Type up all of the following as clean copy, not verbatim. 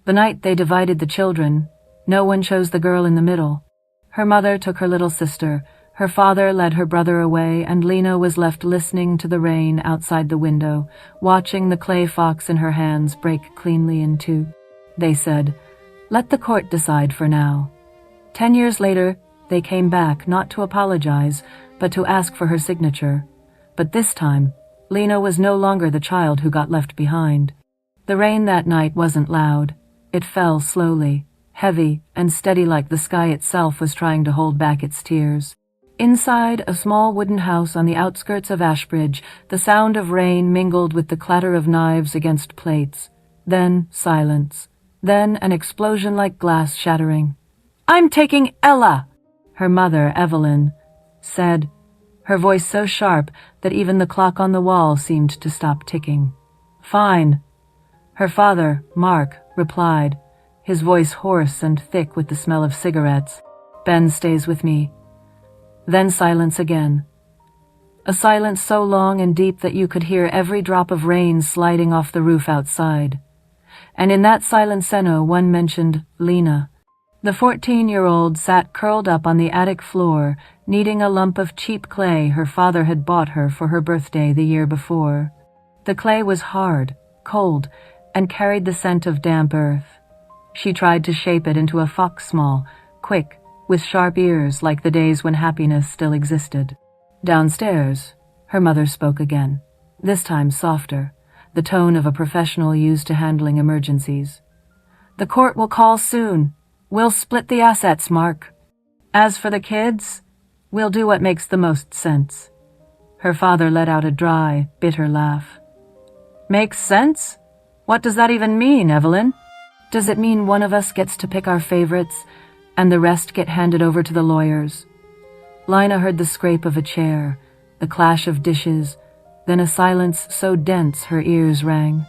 The night they divided the children, no one chose the girl in the middle. Her mother took her little sister, her father led her brother away, and Lina was left listening to the rain outside the window, watching the clay fox in her hands break cleanly in two. They said, "Let the court decide for now." 10 years later, they came back not to apologize, but to ask for her signature. But this time, Lina was no longer the child who got left behind. The rain that night wasn't loud. It fell slowly, heavy and steady, like the sky itself was trying to hold back its tears. Inside a small wooden house on the outskirts of Ashbridge, the sound of rain mingled with the clatter of knives against plates. Then silence. Then an explosion like glass shattering. "I'm taking Ella," her mother, Evelyn, said, her voice so sharp that even the clock on the wall seemed to stop ticking. "Fine," her father, Mark, replied, his voice hoarse and thick with the smell of cigarettes. "Ben stays with me." Then silence again. A silence so long and deep that you could hear every drop of rain sliding off the roof outside. And in that silence one mentioned Lina. The 14-year-old sat curled up on the attic floor, kneading a lump of cheap clay her father had bought her for her birthday the year before. The clay was hard, cold, and carried the scent of damp earth. She tried to shape it into a fox, small, quick, with sharp ears like the days when happiness still existed. Downstairs, her mother spoke again, this time softer, the tone of a professional used to handling emergencies. "The court will call soon. We'll split the assets, Mark. As for the kids, we'll do what makes the most sense." Her father let out a dry, bitter laugh. "Makes sense? What does that even mean, Evelyn?" "Does it mean one of us gets to pick our favorites, and the rest get handed over to the lawyers?" Lina heard the scrape of a chair, the clash of dishes, then a silence so dense her ears rang.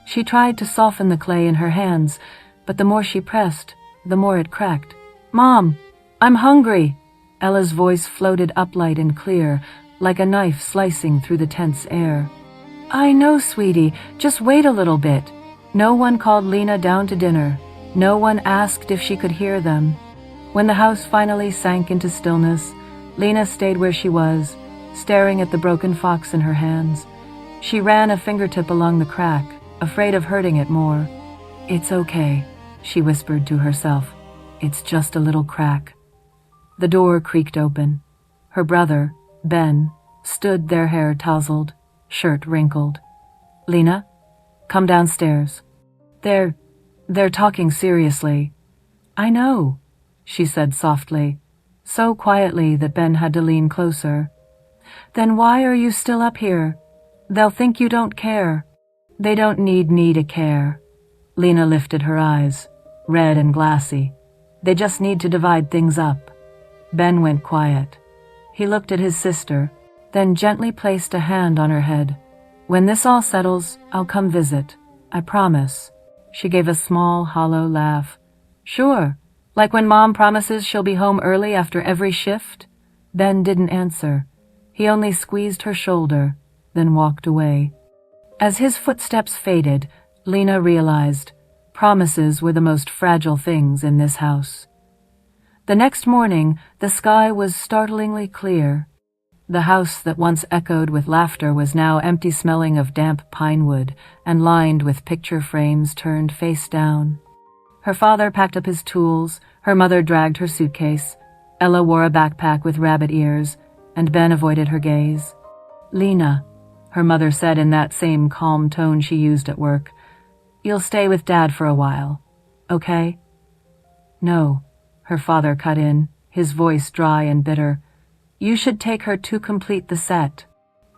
She tried to soften the clay in her hands, but the more she pressed, the more it cracked. "Mom, I'm hungry." Ella's voice floated upright and clear, like a knife slicing through the tense air. "I know, sweetie, just wait a little bit." No one called Lina down to dinner. No one asked if she could hear them. When the house finally sank into stillness, Lina stayed where she was, staring at the broken fox in her hands. She ran a fingertip along the crack, afraid of hurting it more. "It's okay," she whispered to herself. "It's just a little crack." The door creaked open. Her brother, Ben, stood, their hair tousled, shirt wrinkled. "Lina, come downstairs. They're talking seriously." "I know," she said softly, so quietly that Ben had to lean closer. "Then why are you still up here? They'll think you don't care." "They don't need me to care." Lina lifted her eyes, red and glassy. "They just need to divide things up." Ben went quiet. He looked at his sister, then gently placed a hand on her head. "When this all settles, I'll come visit. I promise." She gave a small, hollow laugh. "Sure. Like when Mom promises she'll be home early after every shift?" Ben didn't answer. He only squeezed her shoulder, then walked away. As his footsteps faded, Lina realized promises were the most fragile things in this house. The next morning, the sky was startlingly clear. The house that once echoed with laughter was now empty, smelling of damp pine wood and lined with picture frames turned face down. Her father packed up his tools, her mother dragged her suitcase, Ella wore a backpack with rabbit ears, and Ben avoided her gaze. "Lina," her mother said in that same calm tone she used at work, "you'll stay with Dad for a while, okay?" "No," her father cut in, his voice dry and bitter. "You should take her to complete the set.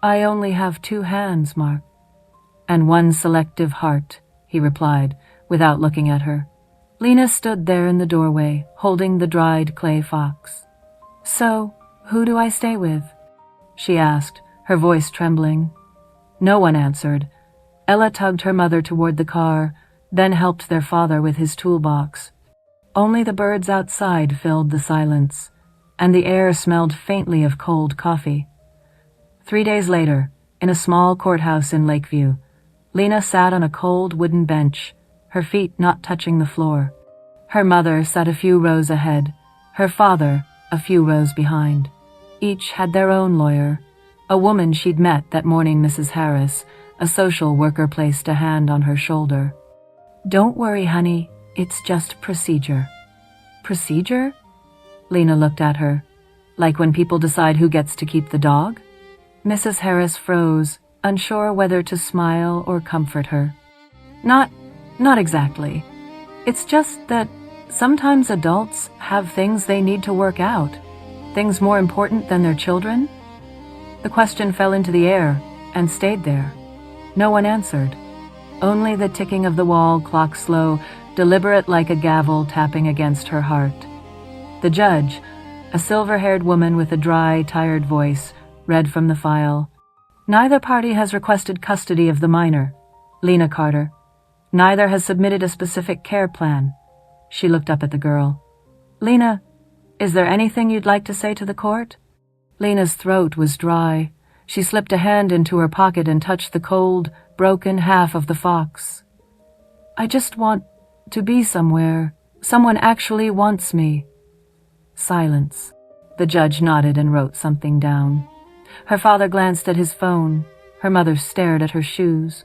I only have 2 hands, Mark." "And 1 selective heart," he replied, without looking at her. Lina stood there in the doorway, holding the dried clay fox. "So, who do I stay with?" she asked, her voice trembling. No one answered. Ella tugged her mother toward the car, then helped their father with his toolbox. Only the birds outside filled the silence, and the air smelled faintly of cold coffee. 3 days later, in a small courthouse in Lakeview, Lina sat on a cold wooden bench, her feet not touching the floor. Her mother sat a few rows ahead, her father a few rows behind. Each had their own lawyer, a woman she'd met that morning, Mrs. Harris, a social worker placed a hand on her shoulder. "Don't worry, honey, it's just procedure." "Procedure?" Lina looked at her. "Like when people decide who gets to keep the dog?" Mrs. Harris froze, unsure whether to smile or comfort her. Not exactly. It's just that sometimes adults have things they need to work out, things more important than their children." The question fell into the air and stayed there. No one answered. Only the ticking of the wall clock, slow, deliberate like a gavel tapping against her heart. The judge, a silver-haired woman with a dry, tired voice, read from the file. "Neither party has requested custody of the minor, Lina Carter. Neither has submitted a specific care plan." She looked up at the girl. "Lina, is there anything you'd like to say to the court?" Lina's throat was dry. She slipped a hand into her pocket and touched the cold, broken half of the fox. "I just want to be somewhere. Someone actually wants me." Silence. The judge nodded and wrote something down. Her father glanced at his phone. Her mother stared at her shoes.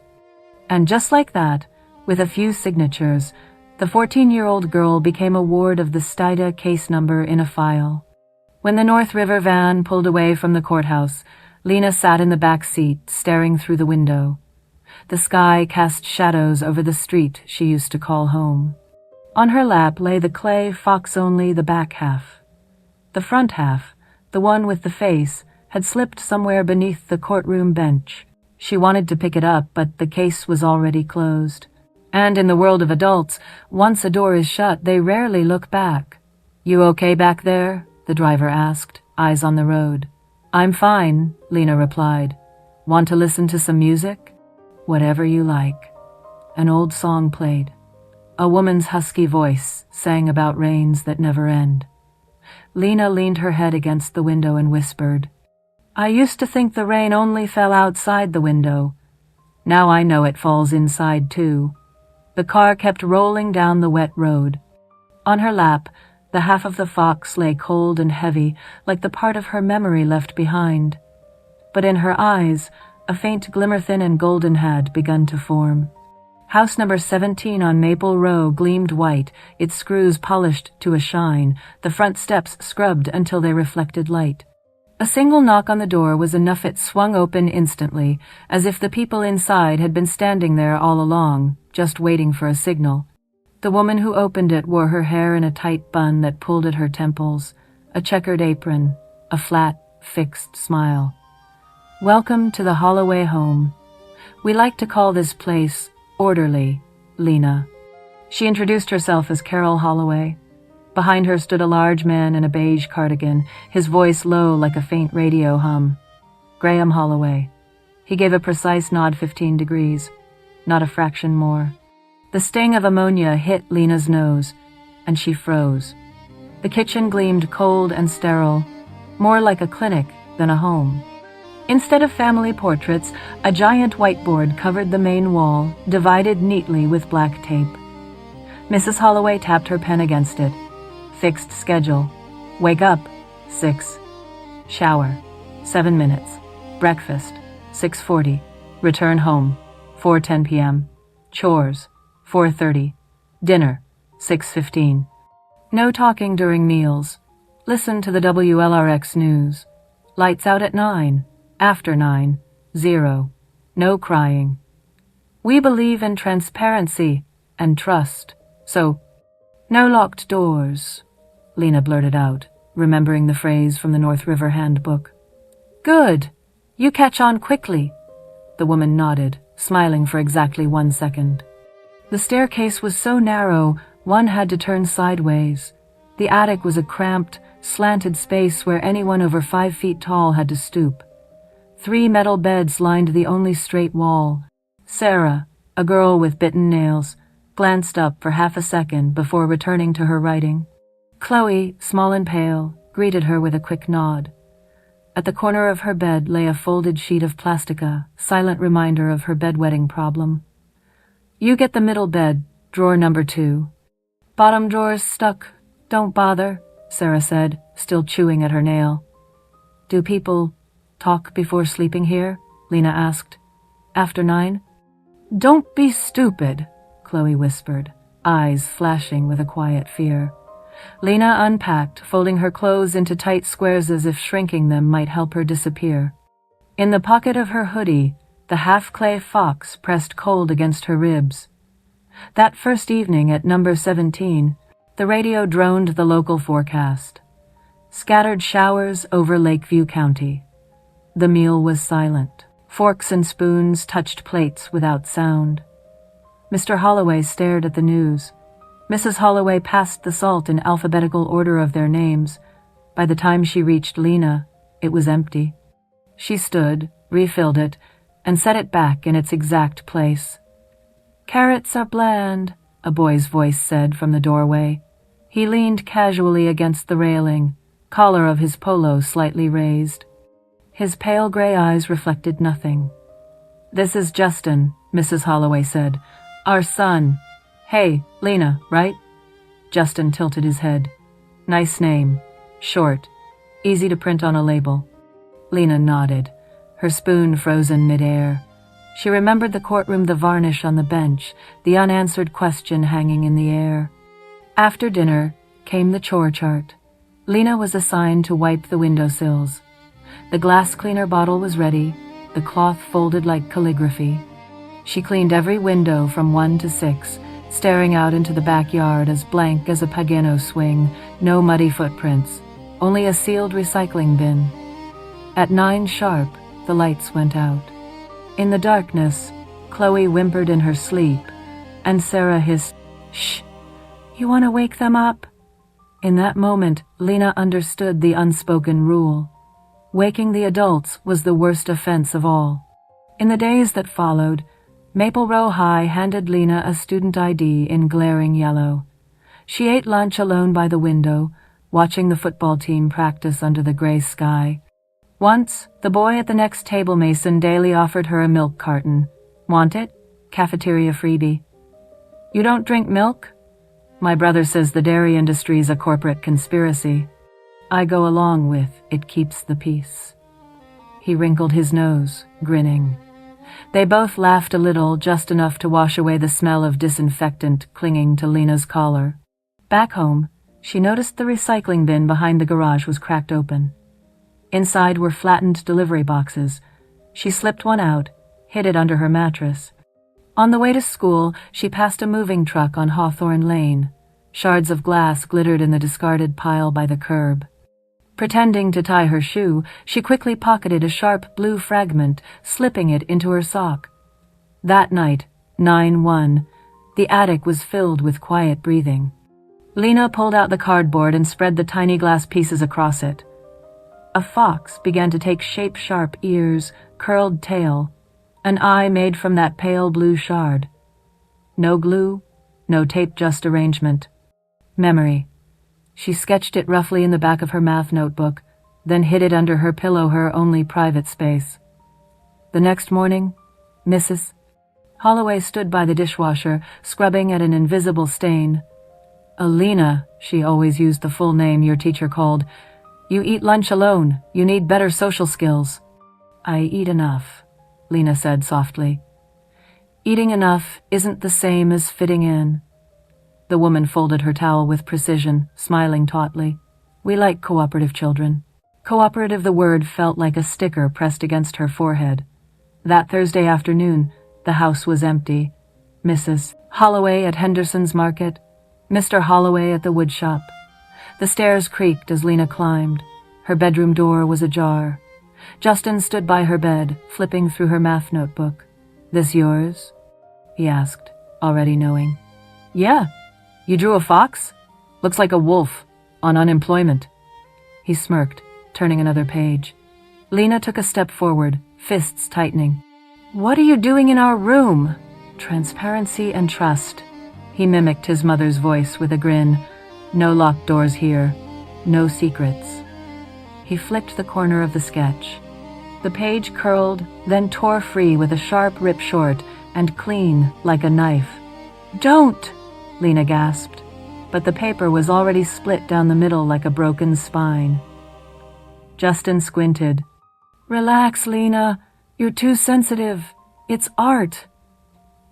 And just like that, with a few signatures, the 14-year-old girl became a ward of the Stida case number in a file. When the North River van pulled away from the courthouse, Lina sat in the back seat, staring through the window. The sky cast shadows over the street she used to call home. On her lap lay the clay fox, only the back half. The front half, the one with the face, had slipped somewhere beneath the courtroom bench. She wanted to pick it up, but the case was already closed. And in the world of adults, once a door is shut, they rarely look back. "You okay back there?" the driver asked, eyes on the road. "I'm fine," Lina replied. "Want to listen to some music?" "Whatever you like." An old song played. A woman's husky voice sang about rains that never end. Lina leaned her head against the window and whispered, "I used to think the rain only fell outside the window. Now I know it falls inside too." The car kept rolling down the wet road. On her lap, the half of the fox lay cold and heavy, like the part of her memory left behind. But in her eyes, a faint glimmer, thin and golden, had begun to form. House number 17 on Maple Row gleamed white, its screws polished to a shine, the front steps scrubbed until they reflected light. A single knock on the door was enough. It swung open instantly, as if the people inside had been standing there all along, just waiting for a signal. The woman who opened it wore her hair in a tight bun that pulled at her temples, a checkered apron, a flat, fixed smile. "Welcome to the Holloway home. We like to call this place orderly, Lina." She introduced herself as Carol Holloway. Behind her stood a large man in a beige cardigan, his voice low like a faint radio hum. "Graham Holloway." He gave a precise nod, 15 degrees, not a fraction more. The sting of ammonia hit Lina's nose, and she froze. The kitchen gleamed cold and sterile, more like a clinic than a home. Instead of family portraits, a giant whiteboard covered the main wall, divided neatly with black tape. Mrs. Holloway tapped her pen against it. Fixed schedule. Wake up, 6. Shower, 7 minutes. Breakfast, 6:40. Return home, 4:10 p.m. Chores, 4:30. Dinner, 6:15. No talking during meals. Listen to the WLRX news. Lights out at 9. After 9, 0. No crying. We believe in transparency and trust, so no locked doors, Lina blurted out, remembering the phrase from the North River handbook. "Good. You catch on quickly." The woman nodded, smiling for exactly 1 second. The staircase was so narrow, one had to turn sideways. The attic was a cramped, slanted space where anyone over 5 feet tall had to stoop. 3 metal beds lined the only straight wall. Sarah, a girl with bitten nails, glanced up for half a second before returning to her writing. Chloe, small and pale, greeted her with a quick nod. At the corner of her bed lay a folded sheet of plastica, silent reminder of her bedwetting problem. "You get the middle bed," Drawer number 2. Bottom drawer's stuck. Don't bother, Sarah said, still chewing at her nail. Do people talk before sleeping here? Lina asked. After 9? Don't be stupid, Chloe whispered, eyes flashing with a quiet fear. Lina unpacked, folding her clothes into tight squares as if shrinking them might help her disappear. In the pocket of her hoodie, the half-clay fox pressed cold against her ribs. That first evening at number 17, the radio droned the local forecast. Scattered showers over Lakeview County. The meal was silent. Forks and spoons touched plates without sound. Mr. Holloway stared at the news. Mrs. Holloway passed the salt in alphabetical order of their names. By the time she reached Lina, it was empty. She stood, refilled it, and set it back in its exact place. Carrots are bland, a boy's voice said from the doorway. He leaned casually against the railing, collar of his polo slightly raised. His pale gray eyes reflected nothing. This is Justin, Mrs. Holloway said. Our son. Hey, Lina, right? Justin tilted his head. Nice name. Short. Easy to print on a label. Lina nodded, her spoon frozen midair. She remembered the courtroom, the varnish on the bench, the unanswered question hanging in the air. After dinner came the chore chart. Lina was assigned to wipe the windowsills. The glass cleaner bottle was ready, the cloth folded like calligraphy. She cleaned every window from 1 to 6, staring out into the backyard as blank as a Pagano swing, no muddy footprints, only a sealed recycling bin. At 9 sharp, the lights went out. In the darkness, Chloe whimpered in her sleep, and Sarah hissed, "Shh, you want to wake them up?" In that moment, Lina understood the unspoken rule. Waking the adults was the worst offense of all. In the days that followed, Maple Row High handed Lina a student ID in glaring yellow. She ate lunch alone by the window, watching the football team practice under the gray sky. Once, the boy at the next table Mason daily offered her a milk carton. Want it? Cafeteria freebie. You don't drink milk? My brother says the dairy industry's a corporate conspiracy. I go along with it keeps the peace. He wrinkled his nose, grinning. They both laughed a little, just enough to wash away the smell of disinfectant clinging to Lina's collar. Back home, she noticed the recycling bin behind the garage was cracked open. Inside were flattened delivery boxes. She slipped one out, hid it under her mattress. On the way to school, she passed a moving truck on Hawthorne Lane. Shards of glass glittered in the discarded pile by the curb. Pretending to tie her shoe, she quickly pocketed a sharp blue fragment, slipping it into her sock. That night, 9/1, the attic was filled with quiet breathing. Lina pulled out the cardboard and spread the tiny glass pieces across it. A fox began to take shape-sharp ears, curled tail, an eye made from that pale blue shard. No glue, no tape, just arrangement. Memory. She sketched it roughly in the back of her math notebook, then hid it under her pillow, her only private space. The next morning, Mrs. Holloway stood by the dishwasher, scrubbing at an invisible stain. Lina, she always used the full name your teacher called. You eat lunch alone. You need better social skills. I eat enough, Lina said softly. Eating enough isn't the same as fitting in. The woman folded her towel with precision, smiling tautly. We like cooperative children. Cooperative, the word felt like a sticker pressed against her forehead. That Thursday afternoon, the house was empty. Mrs. Holloway at Henderson's Market, Mr. Holloway at the woodshop. The stairs creaked as Lina climbed. Her bedroom door was ajar. Justin stood by her bed, flipping through her math notebook. This yours? He asked, already knowing. Yeah. You drew a fox? Looks like a wolf, on unemployment. He smirked, turning another page. Lina took a step forward, fists tightening. What are you doing in our room? Transparency and trust. He mimicked his mother's voice with a grin. No locked doors here. No secrets. He flicked the corner of the sketch. The page curled, then tore free with a sharp rip short and clean like a knife. Don't! Lina gasped, but the paper was already split down the middle like a broken spine. Justin squinted. "Relax, Lina. You're too sensitive. It's art."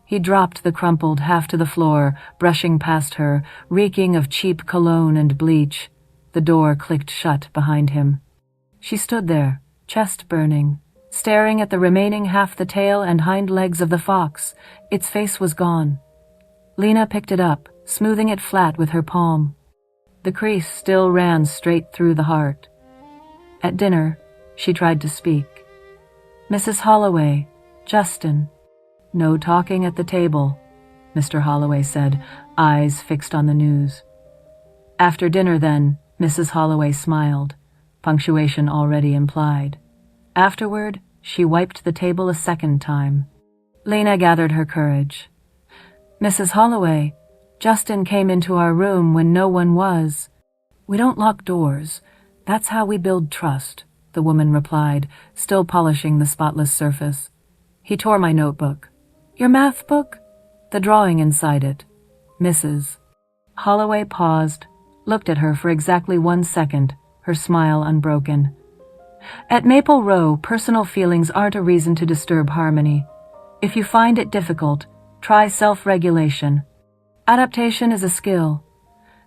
He dropped the crumpled half to the floor, brushing past her, reeking of cheap cologne and bleach. The door clicked shut behind him. She stood there, chest burning, staring at the remaining half the tail and hind legs of the fox. Its face was gone. Lina picked it up, smoothing it flat with her palm. The crease still ran straight through the heart. At dinner, she tried to speak. "Mrs. Holloway, Justin." "No talking at the table," Mr. Holloway said, eyes fixed on the news. "After dinner, then," Mrs. Holloway smiled, punctuation already implied. Afterward, she wiped the table a second time. Lina gathered her courage. "Mrs. Holloway, Justin came into our room when no one was." "We don't lock doors. That's how we build trust," the woman replied, still polishing the spotless surface. "He tore my notebook." "Your math book?" "The drawing inside it." "Mrs." Holloway paused, looked at her for exactly 1 second, her smile unbroken. "At Maple Row, personal feelings aren't a reason to disturb harmony. If you find it difficult, try self-regulation. Adaptation is a skill.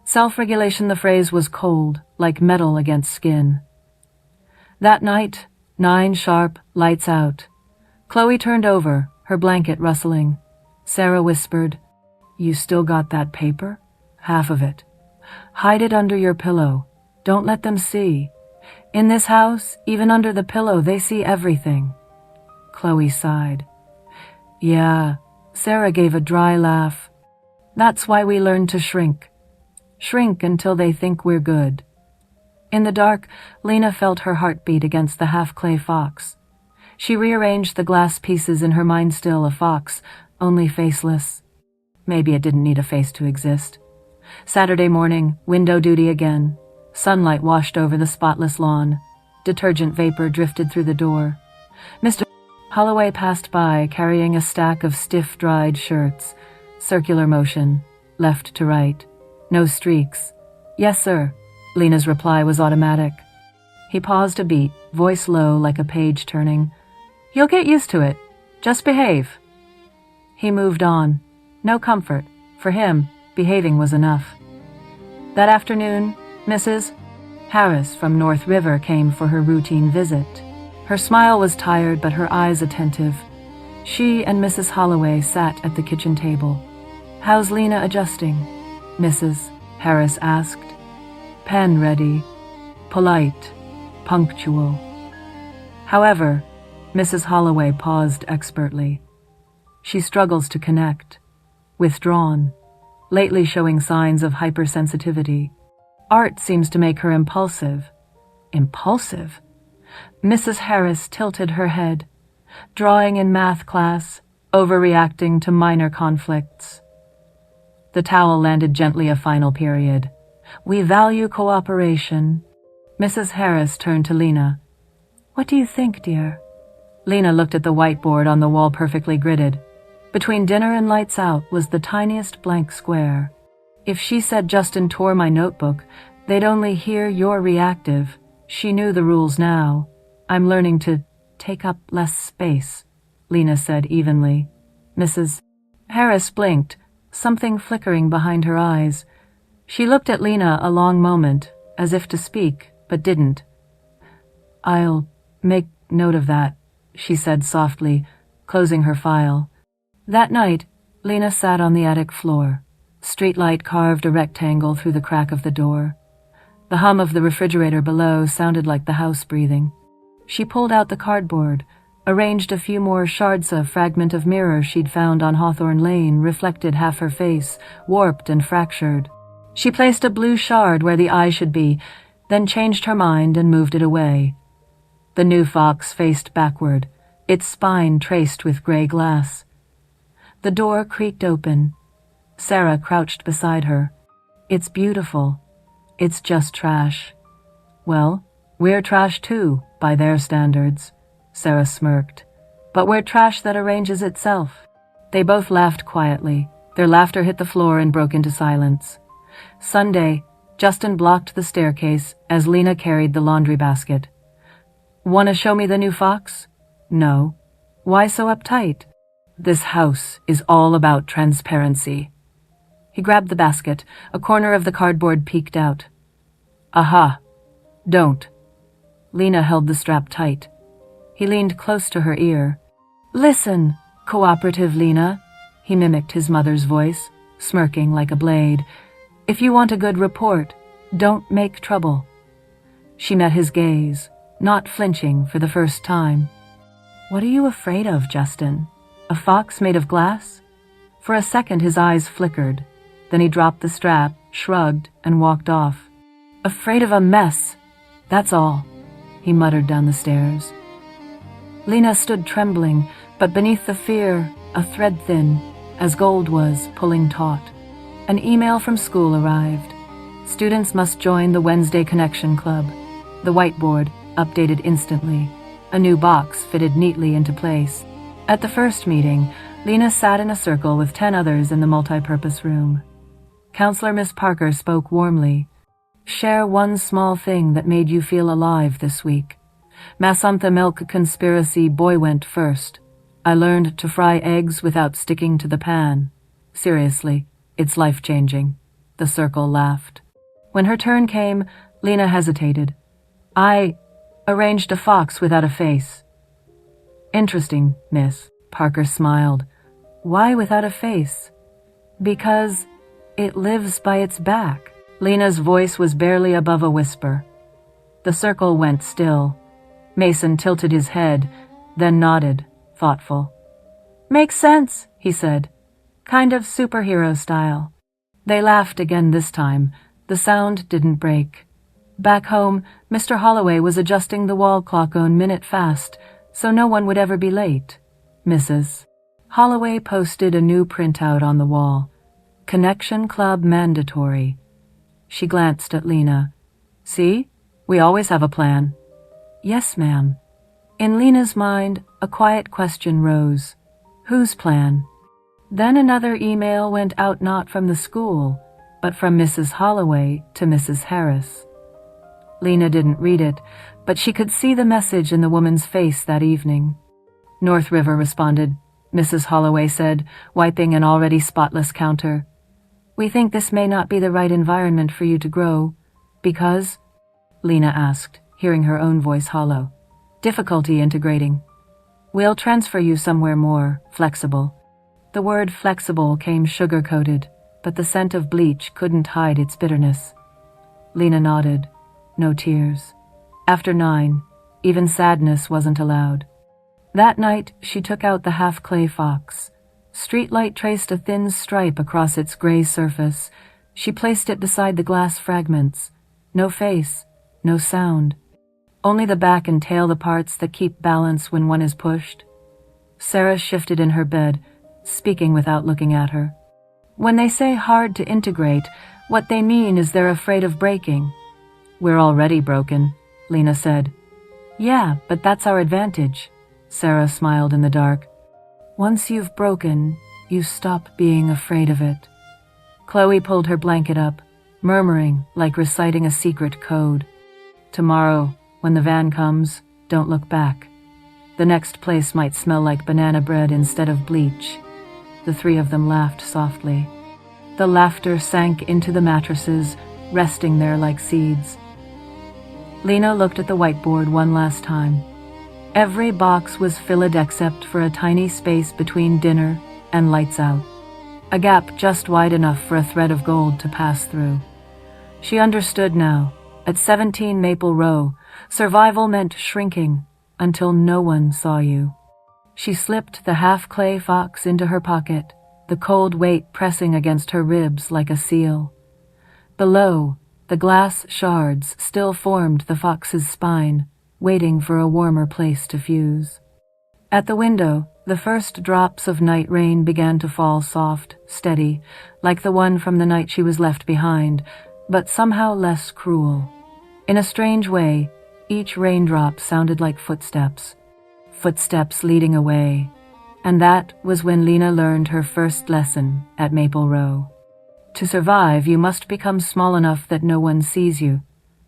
Self-regulation, the phrase was cold, like metal against skin. That night, 9 sharp, lights out. Chloe turned over, her blanket rustling. Sarah whispered, "You still got that paper?" "Half of it." "Hide it under your pillow. Don't let them see. In this house, even under the pillow, they see everything." Chloe sighed. "Yeah." Sarah gave a dry laugh. "That's why we learn to shrink. Shrink until they think we're good." In the dark, Lina felt her heartbeat against the half-clay fox. She rearranged the glass pieces in her mind. Still a fox, only faceless. Maybe it didn't need a face to exist. Saturday morning, window duty again. Sunlight washed over the spotless lawn. Detergent vapor drifted through the door. Mr. Holloway passed by, carrying a stack of stiff, dried shirts. Circular motion, left to right. No streaks. "Yes, sir." Lina's reply was automatic. He paused a beat, voice low like a page turning. "You'll get used to it. Just behave." He moved on. No comfort. For him, behaving was enough. That afternoon, Mrs. Harris from North River came for her routine visit. Her smile was tired, but her eyes attentive. She and Mrs. Holloway sat at the kitchen table. "How's Lina adjusting?" Mrs. Harris asked. "Pen ready. Polite. Punctual." However, Mrs. Holloway paused expertly. "She struggles to connect. Withdrawn. Lately showing signs of hypersensitivity. Art seems to make her impulsive." "Impulsive?" Mrs. Harris tilted her head. "Drawing in math class, overreacting to minor conflicts." The towel landed gently a final period. "We value cooperation." Mrs. Harris turned to Lina. "What do you think, dear?" Lina looked at the whiteboard on the wall, perfectly gridded. Between dinner and lights out was the tiniest blank square. If she said Justin tore my notebook, they'd only hear you're reactive. She knew the rules now. "I'm learning to take up less space," Lina said evenly. Mrs. Harris blinked, something flickering behind her eyes. She looked at Lina a long moment, as if to speak, but didn't. "I'll make note of that," she said softly, closing her file. That night, Lina sat on the attic floor. Streetlight carved a rectangle through the crack of the door. The hum of the refrigerator below sounded like the house breathing. She pulled out the cardboard, arranged a few more shards. A fragment of mirror she'd found on Hawthorne Lane reflected half her face, warped and fractured. She placed a blue shard where the eye should be, then changed her mind and moved it away. The new fox faced backward, its spine traced with gray glass. The door creaked open. Sarah crouched beside her. "It's beautiful. It's just trash." "Well, we're trash too, by their standards," Sarah smirked. "But we're trash that arranges itself." They both laughed quietly, Their laughter hit the floor and broke into silence. Sunday, Justin blocked the staircase as Lina carried the laundry basket. "Want to show me the new fox?" "No." "Why so uptight?" "This house is all about transparency." He grabbed the basket. A corner of the cardboard peeked out. "Aha. Don't." Lina held the strap tight. He leaned close to her ear. "Listen, cooperative Lina," he mimicked his mother's voice, smirking like a blade. "If you want a good report, don't make trouble." She met his gaze, not flinching for the first time. "What are you afraid of, Justin? A fox made of glass?" For a second his eyes flickered. Then he dropped the strap, shrugged, and walked off. "Afraid of a mess, that's all," he muttered down the stairs. Lina stood trembling, but beneath the fear, a thread thin, as gold was, pulling taut. An email from school arrived. Students must join the Wednesday Connection Club. The whiteboard, updated instantly. A new box fitted neatly into place. At the first meeting, Lina sat in a circle with 10 others in the multipurpose room. Counselor Miss Parker spoke warmly. "Share one small thing that made you feel alive this week." Masantha milk conspiracy boy went first. "I learned to fry eggs without sticking to the pan. Seriously, it's life-changing." The circle laughed. When her turn came, Lina hesitated. "I arranged a fox without a face." "Interesting, miss." Parker smiled. "Why without a face?" "Because it lives by its back." Lina's voice was barely above a whisper. The circle went still. Mason tilted his head, then nodded, thoughtful. "Makes sense," he said. "Kind of superhero style." They laughed again this time. The sound didn't break. Back home, Mr. Holloway was adjusting the wall clock on minute fast, so no one would ever be late. Mrs. Holloway posted a new printout on the wall. "Connection Club mandatory." She glanced at Lina. "See? We always have a plan." "Yes, ma'am." In Lina's mind, a quiet question rose. Whose plan? Then another email went out, not from the school, but from Mrs. Holloway to Mrs. Harris. Lina didn't read it, but she could see the message in the woman's face that evening. North River responded, Mrs. Holloway said, wiping an already spotless counter. "We think this may not be the right environment for you to grow." "Because?" Lina asked, hearing her own voice hollow. "Difficulty integrating." "We'll transfer you somewhere more flexible." The word flexible came sugar-coated, but the scent of bleach couldn't hide its bitterness. Lina nodded. No tears. After 9, even sadness wasn't allowed. That night, she took out the half-clay fox. Streetlight traced a thin stripe across its gray surface. She placed it beside the glass fragments. No face, no sound. Only the back and tail, the parts that keep balance when one is pushed. Sarah shifted in her bed, speaking without looking at her. "When they say hard to integrate, what they mean is they're afraid of breaking." "We're already broken," Lina said. "Yeah, but that's our advantage." Sarah smiled in the dark. "Once you've broken, you stop being afraid of it." Chloe pulled her blanket up, murmuring like reciting a secret code. "Tomorrow, when the van comes, don't look back. The next place might smell like banana bread instead of bleach." The 3 of them laughed softly. The laughter sank into the mattresses, resting there like seeds. Lina looked at the whiteboard one last time. Every box was filled except for a tiny space between dinner and lights out. A gap just wide enough for a thread of gold to pass through. She understood now. At 17 Maple Row, survival meant shrinking until no one saw you. She slipped the half-clay fox into her pocket, the cold weight pressing against her ribs like a seal. Below, the glass shards still formed the fox's spine, waiting for a warmer place to fuse. At the window, the first drops of night rain began to fall, soft, steady, like the one from the night she was left behind, but somehow less cruel. In a strange way, each raindrop sounded like footsteps. Footsteps leading away. And that was when Lina learned her first lesson at Maple Row. To survive, you must become small enough that no one sees you.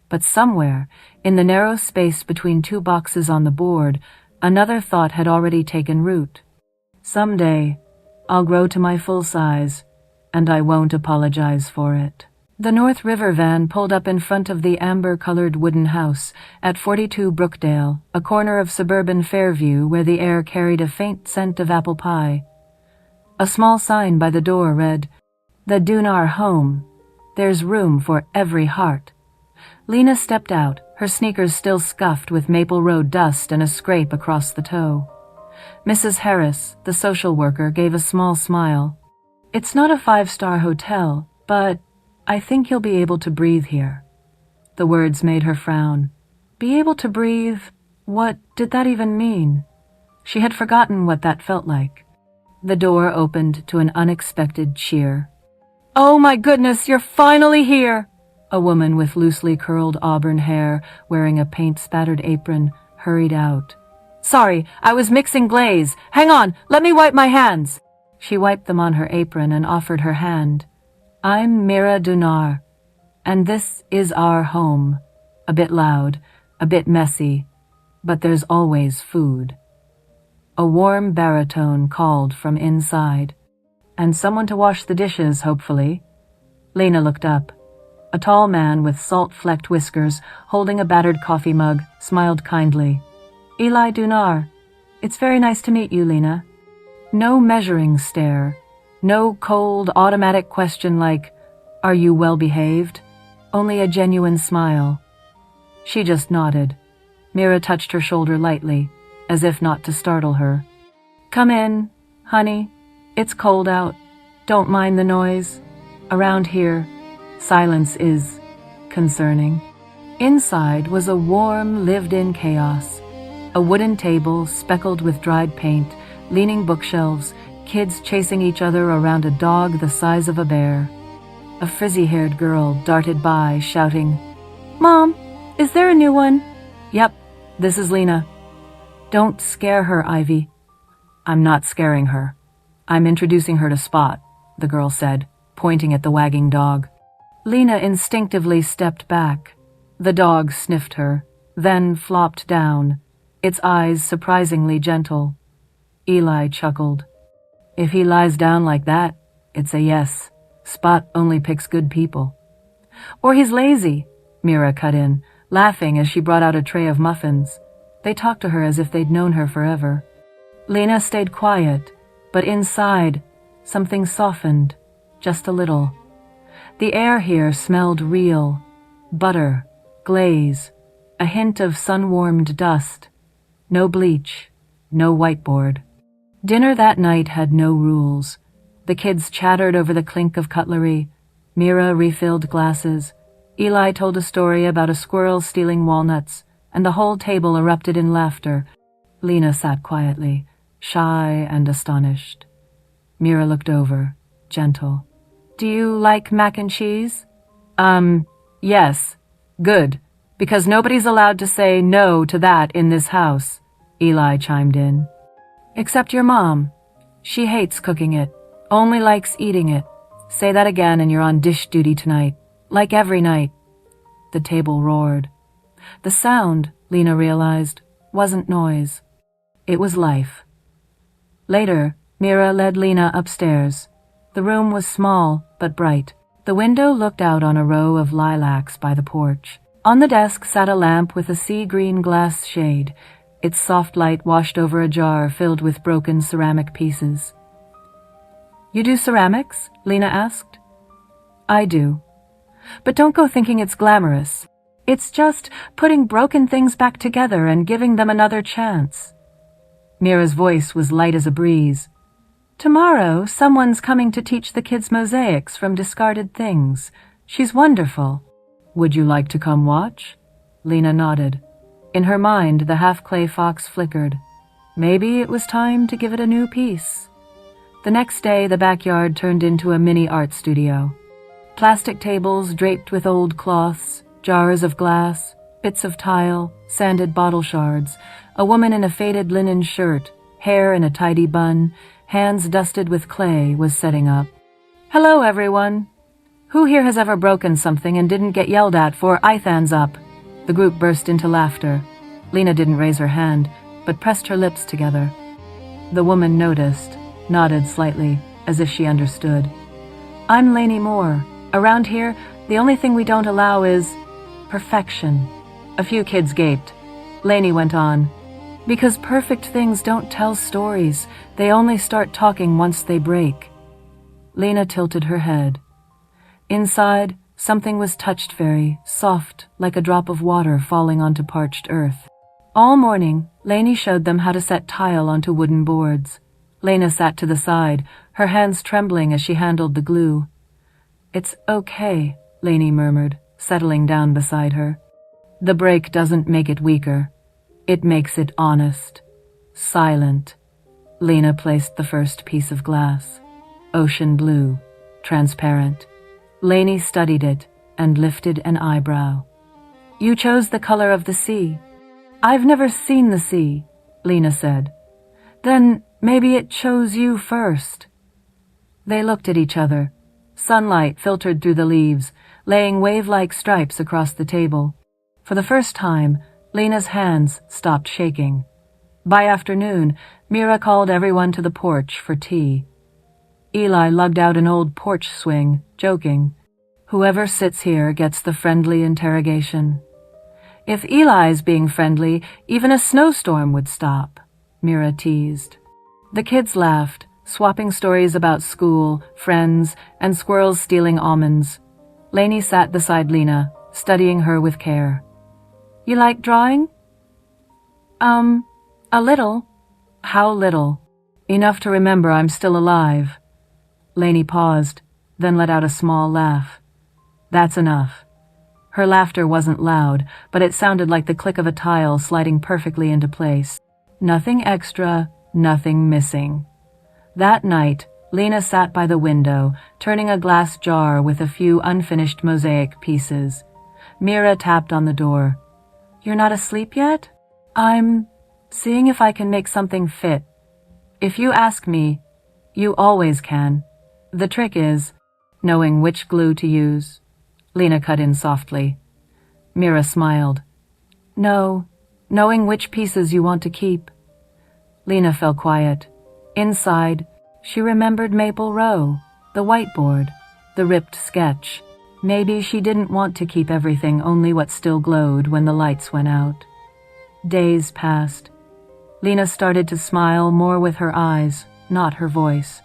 But somewhere, in the narrow space between two boxes on the board, another thought had already taken root. Someday, I'll grow to my full size, and I won't apologize for it. The North River van pulled up in front of the amber-colored wooden house at 42 Brookdale, a corner of suburban Fairview where the air carried a faint scent of apple pie. A small sign by the door read, "The Dunar Home. There's room for every heart." Lina stepped out, her sneakers still scuffed with Maple Road dust and a scrape across the toe. Mrs. Harris, the social worker, gave a small smile. "It's not a 5-star hotel, but I think you'll be able to breathe here." The words made her frown. Be able to breathe? What did that even mean? She had forgotten what that felt like. The door opened to an unexpected cheer. "Oh my goodness, you're finally here!" A woman with loosely curled auburn hair, wearing a paint-spattered apron, hurried out. "Sorry, I was mixing glaze. Hang on, let me wipe my hands." She wiped them on her apron and offered her hand. "I'm Mira Dunar, and this is our home. A bit loud, a bit messy, but there's always food." A warm baritone called from inside. "And someone to wash the dishes, hopefully." Lina looked up. A tall man with salt-flecked whiskers, holding a battered coffee mug, smiled kindly. "Eli Dunar. It's very nice to meet you, Lina." No measuring stare. No cold, automatic question like, "Are you well behaved?" Only a genuine smile. She just nodded. Mira touched her shoulder lightly, as if not to startle her. "Come in, honey. It's cold out. Don't mind the noise. Around here, silence is concerning." Inside was a warm, lived-in chaos. A wooden table speckled with dried paint, leaning bookshelves, kids chasing each other around a dog the size of a bear. A frizzy-haired girl darted by, shouting, "Mom, is there a new one?" "Yep, this is Lina." "Don't scare her, Ivy." "I'm not scaring her. I'm introducing her to Spot," the girl said, pointing at the wagging dog. Lina instinctively stepped back. The dog sniffed her, then flopped down, its eyes surprisingly gentle. Eli chuckled. "If he lies down like that, it's a yes. Spot only picks good people." "Or he's lazy," Mira cut in, laughing as she brought out a tray of muffins. They talked to her as if they'd known her forever. Lina stayed quiet, but inside, something softened, just a little. The air here smelled real. Butter, glaze, a hint of sun-warmed dust. No bleach, no whiteboard. Dinner that night had no rules. The kids chattered over the clink of cutlery. Mira refilled glasses. Eli told a story about a squirrel stealing walnuts, and the whole table erupted in laughter. Lina sat quietly, shy and astonished. Mira looked over, gentle. "Do you like mac and cheese?" Yes. Good. Because nobody's allowed to say no to that in this house," Eli chimed in. "Except your mom. She hates cooking it, only likes eating it. Say that again and you're on dish duty tonight, like every night." The table roared. The sound, Lina realized, wasn't noise. It was life. Later, Mira led Lina upstairs. The room was small, but bright. The window looked out on a row of lilacs by the porch. On the desk sat a lamp with a sea-green glass shade. Its soft light washed over a jar filled with broken ceramic pieces. "You do ceramics?" Lina asked. "I do. But don't go thinking it's glamorous. It's just putting broken things back together and giving them another chance." Mira's voice was light as a breeze. "Tomorrow, someone's coming to teach the kids mosaics from discarded things. She's wonderful. Would you like to come watch?" Lina nodded. In her mind, the half-clay fox flickered. Maybe it was time to give it a new piece. The next day, the backyard turned into a mini art studio. Plastic tables draped with old cloths, jars of glass, bits of tile, sanded bottle shards, a woman in a faded linen shirt, hair in a tidy bun, hands dusted with clay, was setting up. "Hello, everyone. Who here has ever broken something and didn't get yelled at for 'Ithan's up'?" The group burst into laughter. Lina didn't raise her hand, but pressed her lips together. The woman noticed, nodded slightly, as if she understood. "I'm Lainey Moore. Around here, the only thing we don't allow is perfection." A few kids gaped. Lainey went on, "Because perfect things don't tell stories. They only start talking once they break." Lina tilted her head. Inside, something was touched very soft, like a drop of water falling onto parched earth. All morning, Lainey showed them how to set tile onto wooden boards. Lena sat to the side, her hands trembling as she handled the glue. "It's okay," Lainey murmured, settling down beside her. "The break doesn't make it weaker. It makes it honest. Silent." Lena placed the first piece of glass. Ocean blue, transparent. Lainey studied it and lifted an eyebrow. "You chose the color of the sea." "I've never seen the sea," Lena said. "Then maybe it chose you first." They looked at each other. Sunlight filtered through the leaves, laying wave-like stripes across the table. For the first time, Lena's hands stopped shaking. By afternoon, Mira called everyone to the porch for tea. Eli lugged out an old porch swing, joking, "Whoever sits here gets the friendly interrogation." "If Eli's being friendly, even a snowstorm would stop," Mira teased. The kids laughed, swapping stories about school, friends, and squirrels stealing almonds. Lainey sat beside Lina, studying her with care. "You like drawing?" A little." "How little?" "Enough to remember I'm still alive." Lainey paused, then let out a small laugh. "That's enough." Her laughter wasn't loud, but it sounded like the click of a tile sliding perfectly into place. Nothing extra, nothing missing. That night, Lina sat by the window, turning a glass jar with a few unfinished mosaic pieces. Mira tapped on the door. "You're not asleep yet?" "I'm seeing if I can make something fit." "If you ask me, you always can. The trick is knowing which glue to use." Lina cut in softly. Mira smiled. "No, knowing which pieces you want to keep." Lina fell quiet. Inside, she remembered Maple Row, the whiteboard, the ripped sketch. Maybe she didn't want to keep everything, only what still glowed when the lights went out. Days passed. Lina started to smile more with her eyes, not her voice.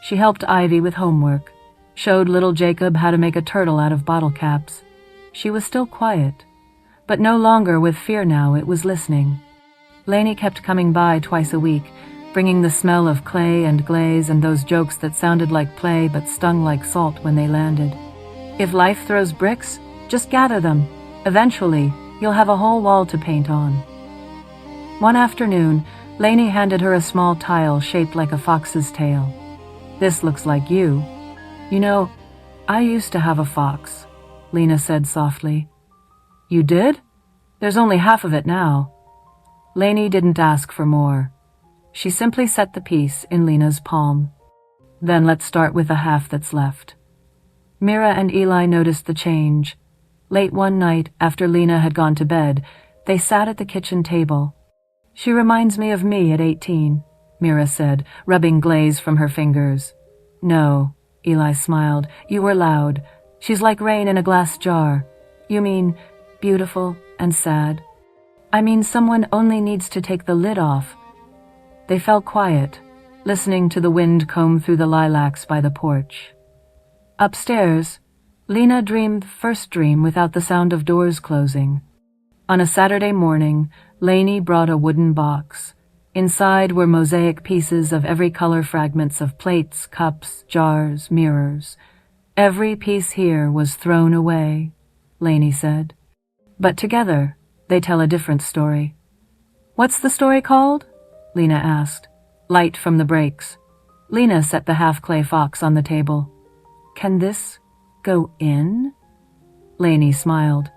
She helped Ivy with homework, showed little Jacob how to make a turtle out of bottle caps. She was still quiet, but no longer with fear now, it was listening. Lainey kept coming by twice a week, bringing the smell of clay and glaze and those jokes that sounded like play but stung like salt when they landed. If life throws bricks, just gather them. Eventually, you'll have a whole wall to paint on. One afternoon, Lainey handed her a small tile shaped like a fox's tail. "This looks like you." "You know, I used to have a fox," Lina said softly. "You did? There's only half of it now." Lainey didn't ask for more. She simply set the piece in Lina's palm. "Then let's start with the half that's left." Mira and Eli noticed the change. Late one night, after Lina had gone to bed, they sat at the kitchen table. "She reminds me of me at 18, Mira said, rubbing glaze from her fingers. "No," Eli smiled. "You were loud. She's like rain in a glass jar." "You mean beautiful and sad?" "I mean someone only needs to take the lid off." They fell quiet, listening to the wind comb through the lilacs by the porch. Upstairs, Lina dreamed the first dream without the sound of doors closing. On a Saturday morning, Lainey brought a wooden box. Inside were mosaic pieces of every color, fragments of plates, cups, jars, mirrors. "Every piece here was thrown away," Lainey said. "But together, they tell a different story." "What's the story called?" Lina asked. Light from the breaks. Lina set the half-clay fox on the table. "Can this go in?" Lainey smiled.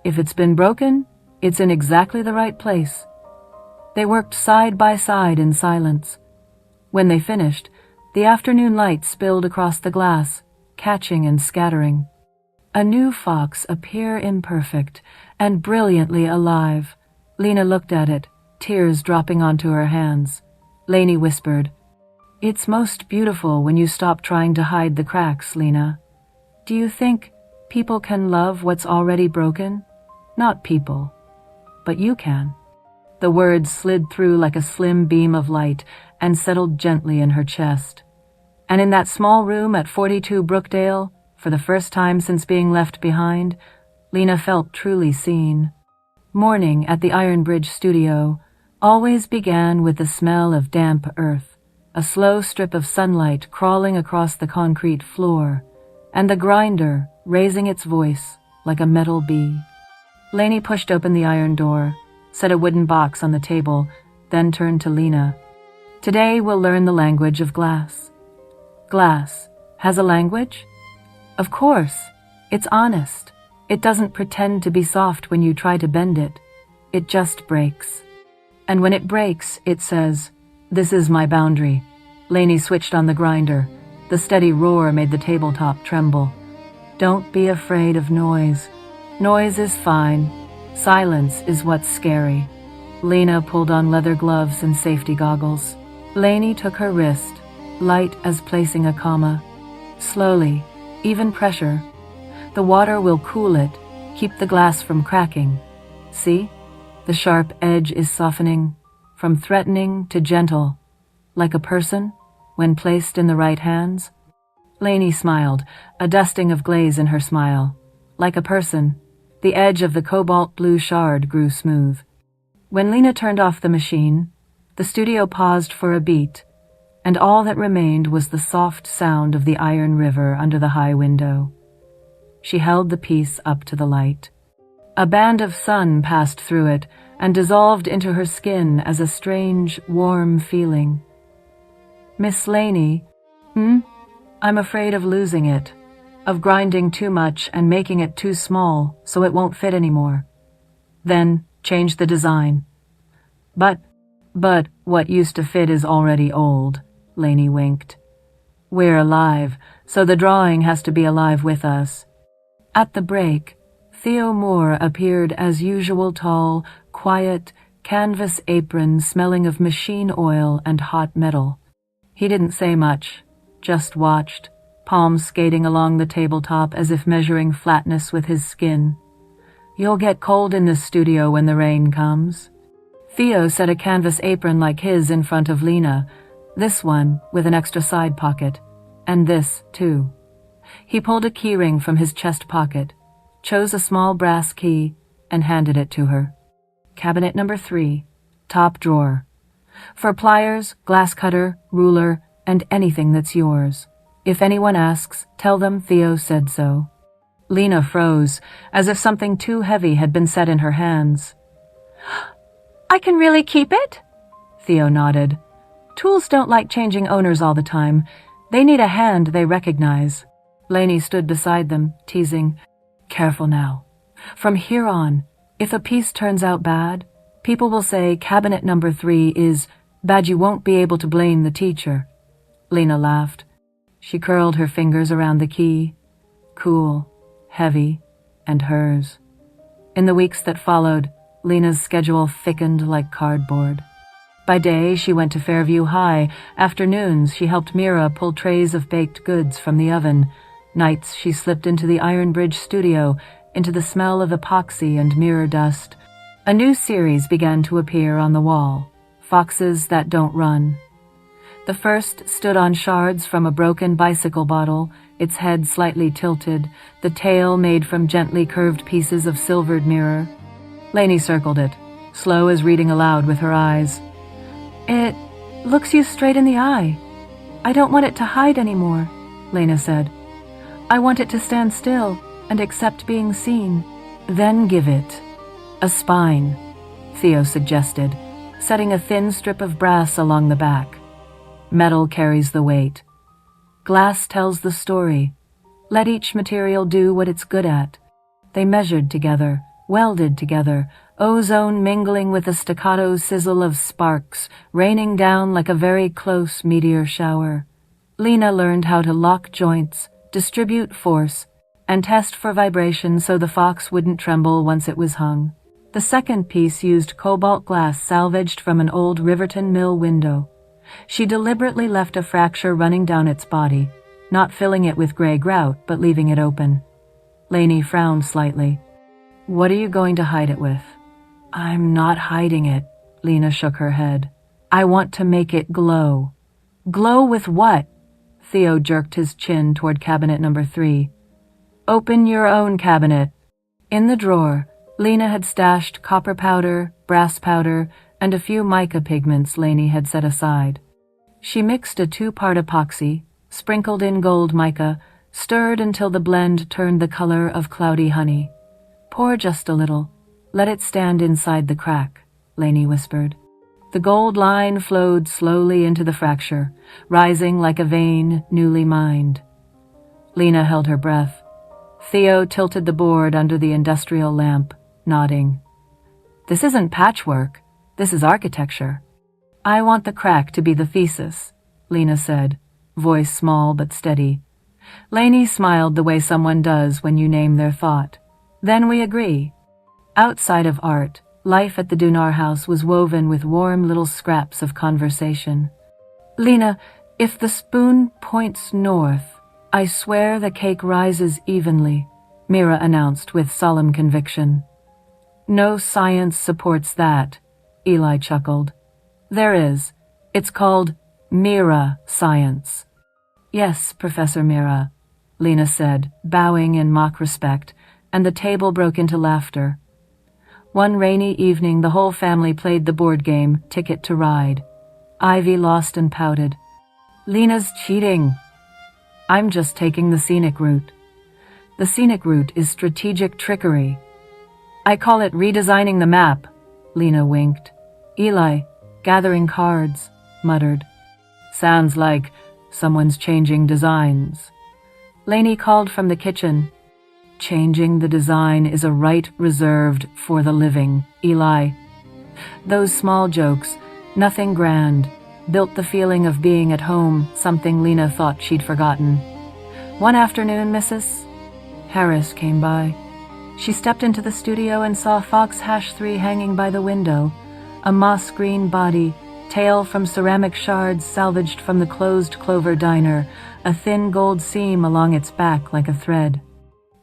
"If it's been broken, it's in exactly the right place." They worked side by side in silence. When they finished, the afternoon light spilled across the glass, catching and scattering. A new fox appear imperfect and brilliantly alive. Lina looked at it, tears dropping onto her hands. Lainey whispered, "It's most beautiful when you stop trying to hide the cracks, Lina. Do you think people can love what's already broken? Not people, but you can." The words slid through like a slim beam of light and settled gently in her chest. And in that small room at 42 Brookdale, for the first time since being left behind, Lina felt truly seen. Morning at the Iron Bridge studio always began with the smell of damp earth, a slow strip of sunlight crawling across the concrete floor, and the grinder raising its voice like a metal bee. Lainey pushed open the iron door, set a wooden box on the table, then turned to Lina. "Today we'll learn the language of glass." "Glass has a language?" "Of course. It's honest. It doesn't pretend to be soft when you try to bend it. It just breaks. And when it breaks, it says, 'This is my boundary.'" Lainey switched on the grinder. The steady roar made the tabletop tremble. "Don't be afraid of noise. Noise is fine. Silence is what's scary." Lina pulled on leather gloves and safety goggles. Lainey took her wrist, light as placing a comma. Slowly, even pressure. The water will cool it, keep the glass from cracking. See? The sharp edge is softening, from threatening to gentle, like a person when placed in the right hands. Lainey smiled, a dusting of glaze in her smile. Like a person, the edge of the cobalt blue shard grew smooth. When Lina turned off the machine, the studio paused for a beat, and all that remained was the soft sound of the iron river under the high window. She held the piece up to the light. A band of sun passed through it and dissolved into her skin as a strange, warm feeling. "Miss Lainey, I'm afraid of losing it, of grinding too much and making it too small so it won't fit anymore. Then change the design." But what used to fit is already old," Lainey winked. "We're alive, so the drawing has to be alive with us." At the break, Theo Moore appeared as usual, tall, quiet, canvas apron smelling of machine oil and hot metal. He didn't say much, just watched, palms skating along the tabletop as if measuring flatness with his skin. "You'll get cold in this studio when the rain comes." Theo set a canvas apron like his in front of Lina, this one with an extra side pocket, and this, too. He pulled a keyring from his chest pocket, chose a small brass key, and handed it to her. "Cabinet number 3, top drawer. For pliers, glass cutter, ruler, and anything that's yours. If anyone asks, tell them Theo said so." Lina froze, as if something too heavy had been set in her hands. "I can really keep it?" Theo nodded. "Tools don't like changing owners all the time. They need a hand they recognize." Lainey stood beside them, teasing, "Careful now. From here on, if a piece turns out bad, people will say cabinet number 3 is bad. You won't be able to blame the teacher." Lina laughed. She curled her fingers around the key. Cool, heavy, and hers. In the weeks that followed, Lina's schedule thickened like cardboard. By day, she went to Fairview High. Afternoons, she helped Mira pull trays of baked goods from the oven. Nights, she slipped into the Iron Bridge studio, into the smell of epoxy and mirror dust. A new series began to appear on the wall, Foxes That Don't Run. The first stood on shards from a broken bicycle bottle, its head slightly tilted, the tail made from gently curved pieces of silvered mirror. Lainey circled it, slow as reading aloud with her eyes. "It looks you straight in the eye. I don't want it to hide anymore," Lina said. "I want it to stand still and accept being seen." "Then give it a spine," Theo suggested, setting a thin strip of brass along the back. "Metal carries the weight. Glass tells the story. Let each material do what it's good at." They measured together, welded together, ozone mingling with the staccato sizzle of sparks, raining down like a very close meteor shower. Lina learned how to lock joints, distribute force, and test for vibration so the fox wouldn't tremble once it was hung. The second piece used cobalt glass salvaged from an old Riverton mill window. She deliberately left a fracture running down its body, not filling it with gray grout but leaving it open. Lainey frowned slightly. "What are you going to hide it with?" "I'm not hiding it," Lina shook her head. "I want to make it glow." "Glow with what?" Theo jerked his chin toward cabinet number 3. "Open your own cabinet." In the drawer, Lina had stashed copper powder, brass powder, and a few mica pigments Lainey had set aside. She mixed a 2-part epoxy, sprinkled in gold mica, stirred until the blend turned the color of cloudy honey. "Pour just a little. Let it stand inside the crack," Lainey whispered. The gold line flowed slowly into the fracture, rising like a vein newly mined. Lina held her breath. Theo tilted the board under the industrial lamp, nodding. "This isn't patchwork. This is architecture." "I want the crack to be the thesis," Lina said, voice small but steady. Lainey smiled the way someone does when you name their thought. "Then we agree." Outside of art, life at the Dunar house was woven with warm little scraps of conversation. "Lina, if the spoon points north, I swear the cake rises evenly," Mira announced with solemn conviction. "No science supports that," Eli chuckled. "There is. It's called Mira science." "Yes, Professor Mira," Lina said, bowing in mock respect, and the table broke into laughter. One rainy evening, the whole family played the board game, Ticket to Ride. Ivy lost and pouted. "Lina's cheating." "I'm just taking the scenic route." "The scenic route is strategic trickery." "I call it redesigning the map," Lina winked. Eli, gathering cards, muttered. "Sounds like someone's changing designs." Lainey called from the kitchen. "Changing the design is a right reserved for the living, Eli." Those small jokes, nothing grand, built the feeling of being at home, something Lina thought she'd forgotten. One afternoon, Mrs. Harris came by. She stepped into the studio and saw Fox #3 hanging by the window, a moss-green body, tail from ceramic shards salvaged from the closed Clover diner, a thin gold seam along its back like a thread.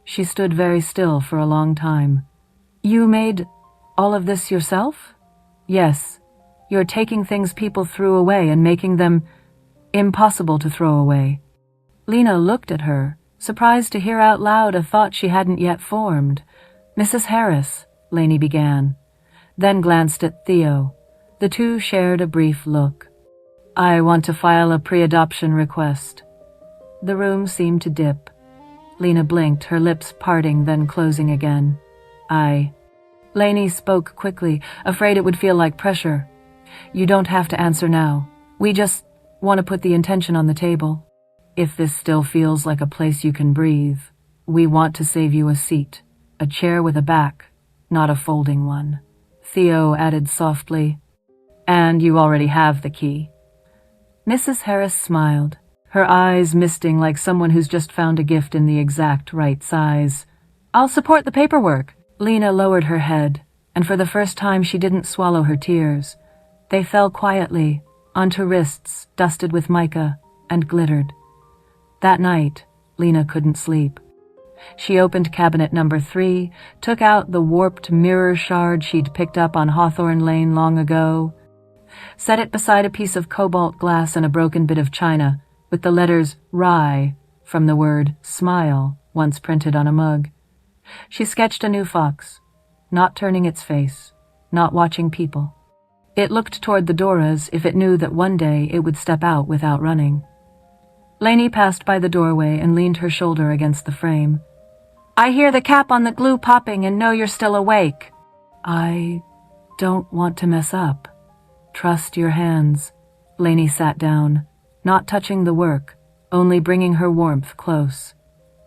She stood very still for a long time. "You made all of this yourself?" "Yes. You're taking things people threw away and making them impossible to throw away." Lina looked at her, surprised to hear out loud a thought she hadn't yet formed. "Mrs. Harris," Lainey began, then glanced at Theo. The two shared a brief look. "I want to file a pre-adoption request." The room seemed to dip. Lina blinked, her lips parting, then closing again. Lainey spoke quickly, afraid it would feel like pressure. "You don't have to answer now. We just want to put the intention on the table. If this still feels like a place you can breathe, we want to save you a seat, a chair with a back, not a folding one." Theo added softly, "And you already have the key." Mrs. Harris smiled, her eyes misting like someone who's just found a gift in the exact right size. "I'll support the paperwork." Lina lowered her head, and for the first time she didn't swallow her tears. They fell quietly, onto wrists dusted with mica, and glittered. That night, Lina couldn't sleep. She opened cabinet number 3, took out the warped mirror shard she'd picked up on Hawthorne Lane long ago, set it beside a piece of cobalt glass and a broken bit of china, with the letters Rye from the word smile once printed on a mug. She sketched a new fox, not turning its face, not watching people. It looked toward the door as if it knew that one day it would step out without running. Lainey passed by the doorway and leaned her shoulder against the frame. "I hear the cap on the glue popping and know you're still awake." "I don't want to mess up. Trust your hands." Lainey sat down, not touching the work, only bringing her warmth close.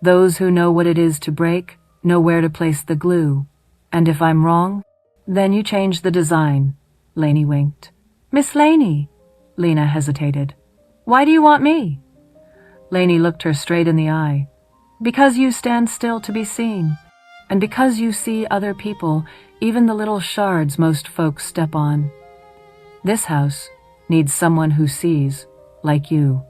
"Those who know what it is to break know where to place the glue. And if I'm wrong, Then you changed the design. Lainey winked. Miss Lainey, Lina hesitated. Why do you want me? Lainey looked her straight in the eye. Because you stand still to be seen. And because you see other people, even the little shards most folks step on. This house needs someone who sees, like you.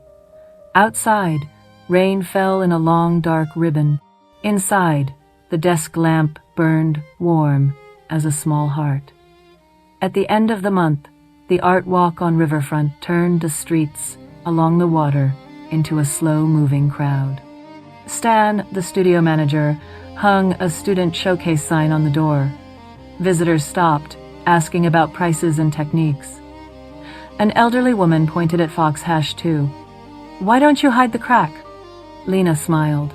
Outside, rain fell in a long dark ribbon. Inside, the desk lamp burned warm as a small heart. At the end of the month, the art walk on Riverfront turned the streets along the water into a slow-moving crowd. Stan, the studio manager, hung a student showcase sign on the door. Visitors stopped, asking about prices and techniques. An elderly woman pointed at Fox Hash 2. Why don't you hide the crack? Lina smiled.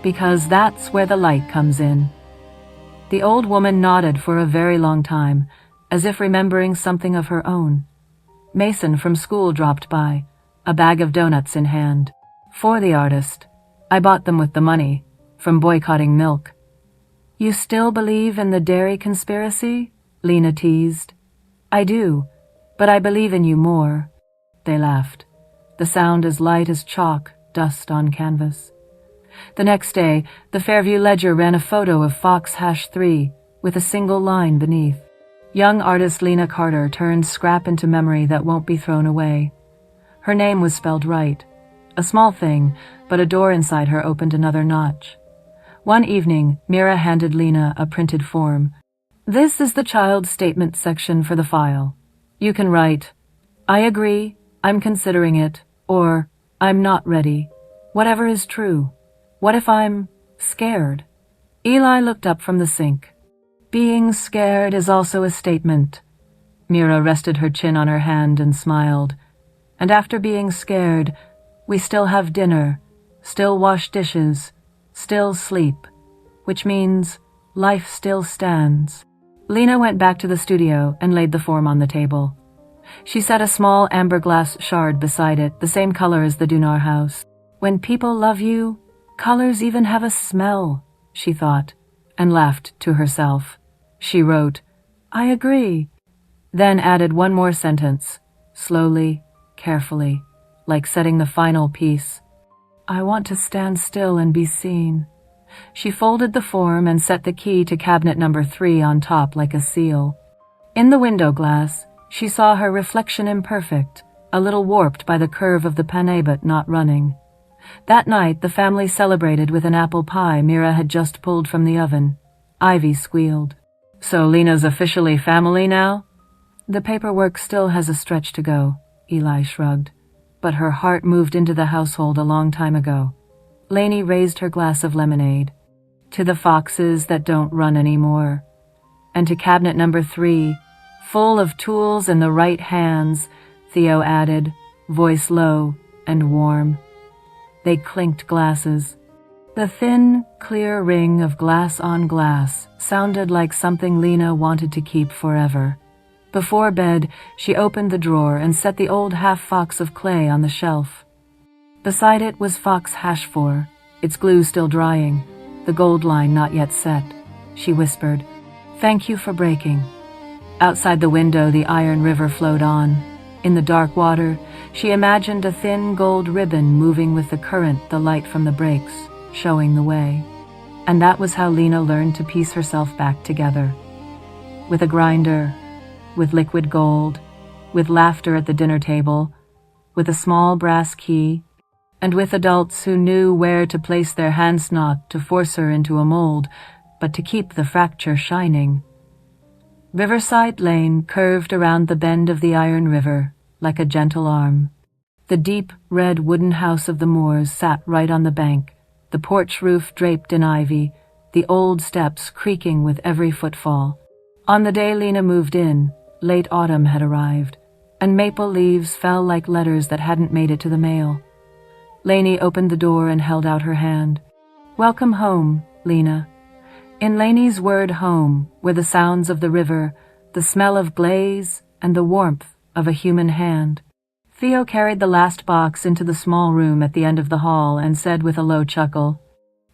Because that's where the light comes in. The old woman nodded for a very long time, as if remembering something of her own. Mason from school dropped by, a bag of donuts in hand. For the artist. I bought them with the money, from boycotting milk. You still believe in the dairy conspiracy? Lina teased. I do, but I believe in you more. They laughed, the sound as light as chalk, dust on canvas. The next day, the Fairview Ledger ran a photo of Fox Hash 3 with a single line beneath. Young artist Lina Carter turned scrap into memory that won't be thrown away. Her name was spelled right. A small thing, but a door inside her opened another notch. One evening, Mira handed Lina a printed form. This is the child statement section for the file. You can write, I agree, I'm considering it, or I'm not ready. Whatever is true. What if I'm scared? Eli looked up from the sink. Being scared is also a statement. Mira rested her chin on her hand and smiled. And after being scared, we still have dinner, still wash dishes, still sleep, which means life still stands. Lina went back to the studio and laid the form on the table. She set a small amber glass shard beside it, the same color as the Dunar house. When people love you, colors even have a smell, she thought, and laughed to herself. She wrote, I agree, then added one more sentence, slowly, carefully, like setting the final piece. I want to stand still and be seen. She folded the form and set the key to cabinet number 3 on top like a seal. In the window glass, she saw her reflection imperfect, a little warped by the curve of the pane but not running. That night, the family celebrated with an apple pie Mira had just pulled from the oven. Ivy squealed. So Lina's officially family now? The paperwork still has a stretch to go, Eli shrugged. But her heart moved into the household a long time ago. Lainey raised her glass of lemonade. To the foxes that don't run anymore. And to cabinet number 3, full of tools in the right hands, Theo added, voice low and warm. They clinked glasses. The thin, clear ring of glass on glass sounded like something Lina wanted to keep forever. Before bed, she opened the drawer and set the old half-fox of clay on the shelf. Beside it was Fox Hash 4, its glue still drying, the gold line not yet set. She whispered, Thank you for breaking. Outside the window, the iron river flowed on. In the dark water, she imagined a thin gold ribbon moving with the current, the light from the breaks, showing the way. And that was how Lina learned to piece herself back together. With a grinder, with liquid gold, with laughter at the dinner table, with a small brass key, and with adults who knew where to place their hands, not to force her into a mold, but to keep the fracture shining. Riverside Lane curved around the bend of the iron river like a gentle arm. The deep, red wooden house of the Moores sat right on the bank, the porch roof draped in ivy, the old steps creaking with every footfall. On the day Lina moved in, late autumn had arrived, and maple leaves fell like letters that hadn't made it to the mail. Lainey opened the door and held out her hand. Welcome home, Lina. In Lainey's word home were the sounds of the river, the smell of glaze, and the warmth of a human hand. Theo carried the last box into the small room at the end of the hall and said with a low chuckle,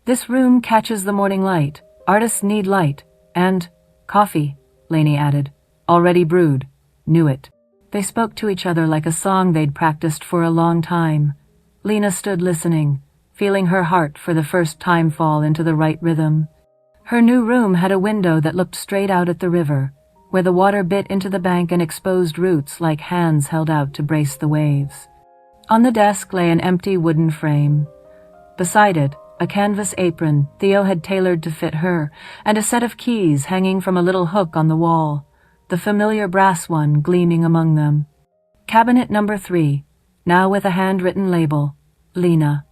This room catches the morning light. Artists need light. And coffee. Lainey added. Already brewed. Knew it. They spoke to each other like a song they'd practiced for a long time. Lina stood listening, feeling her heart for the first time fall into the right rhythm. Her new room had a window that looked straight out at the river, where the water bit into the bank and exposed roots like hands held out to brace the waves. On the desk lay an empty wooden frame. Beside it, a canvas apron Theo had tailored to fit her, and a set of keys hanging from a little hook on the wall, the familiar brass one gleaming among them. Cabinet number 3, now with a handwritten label, Lina.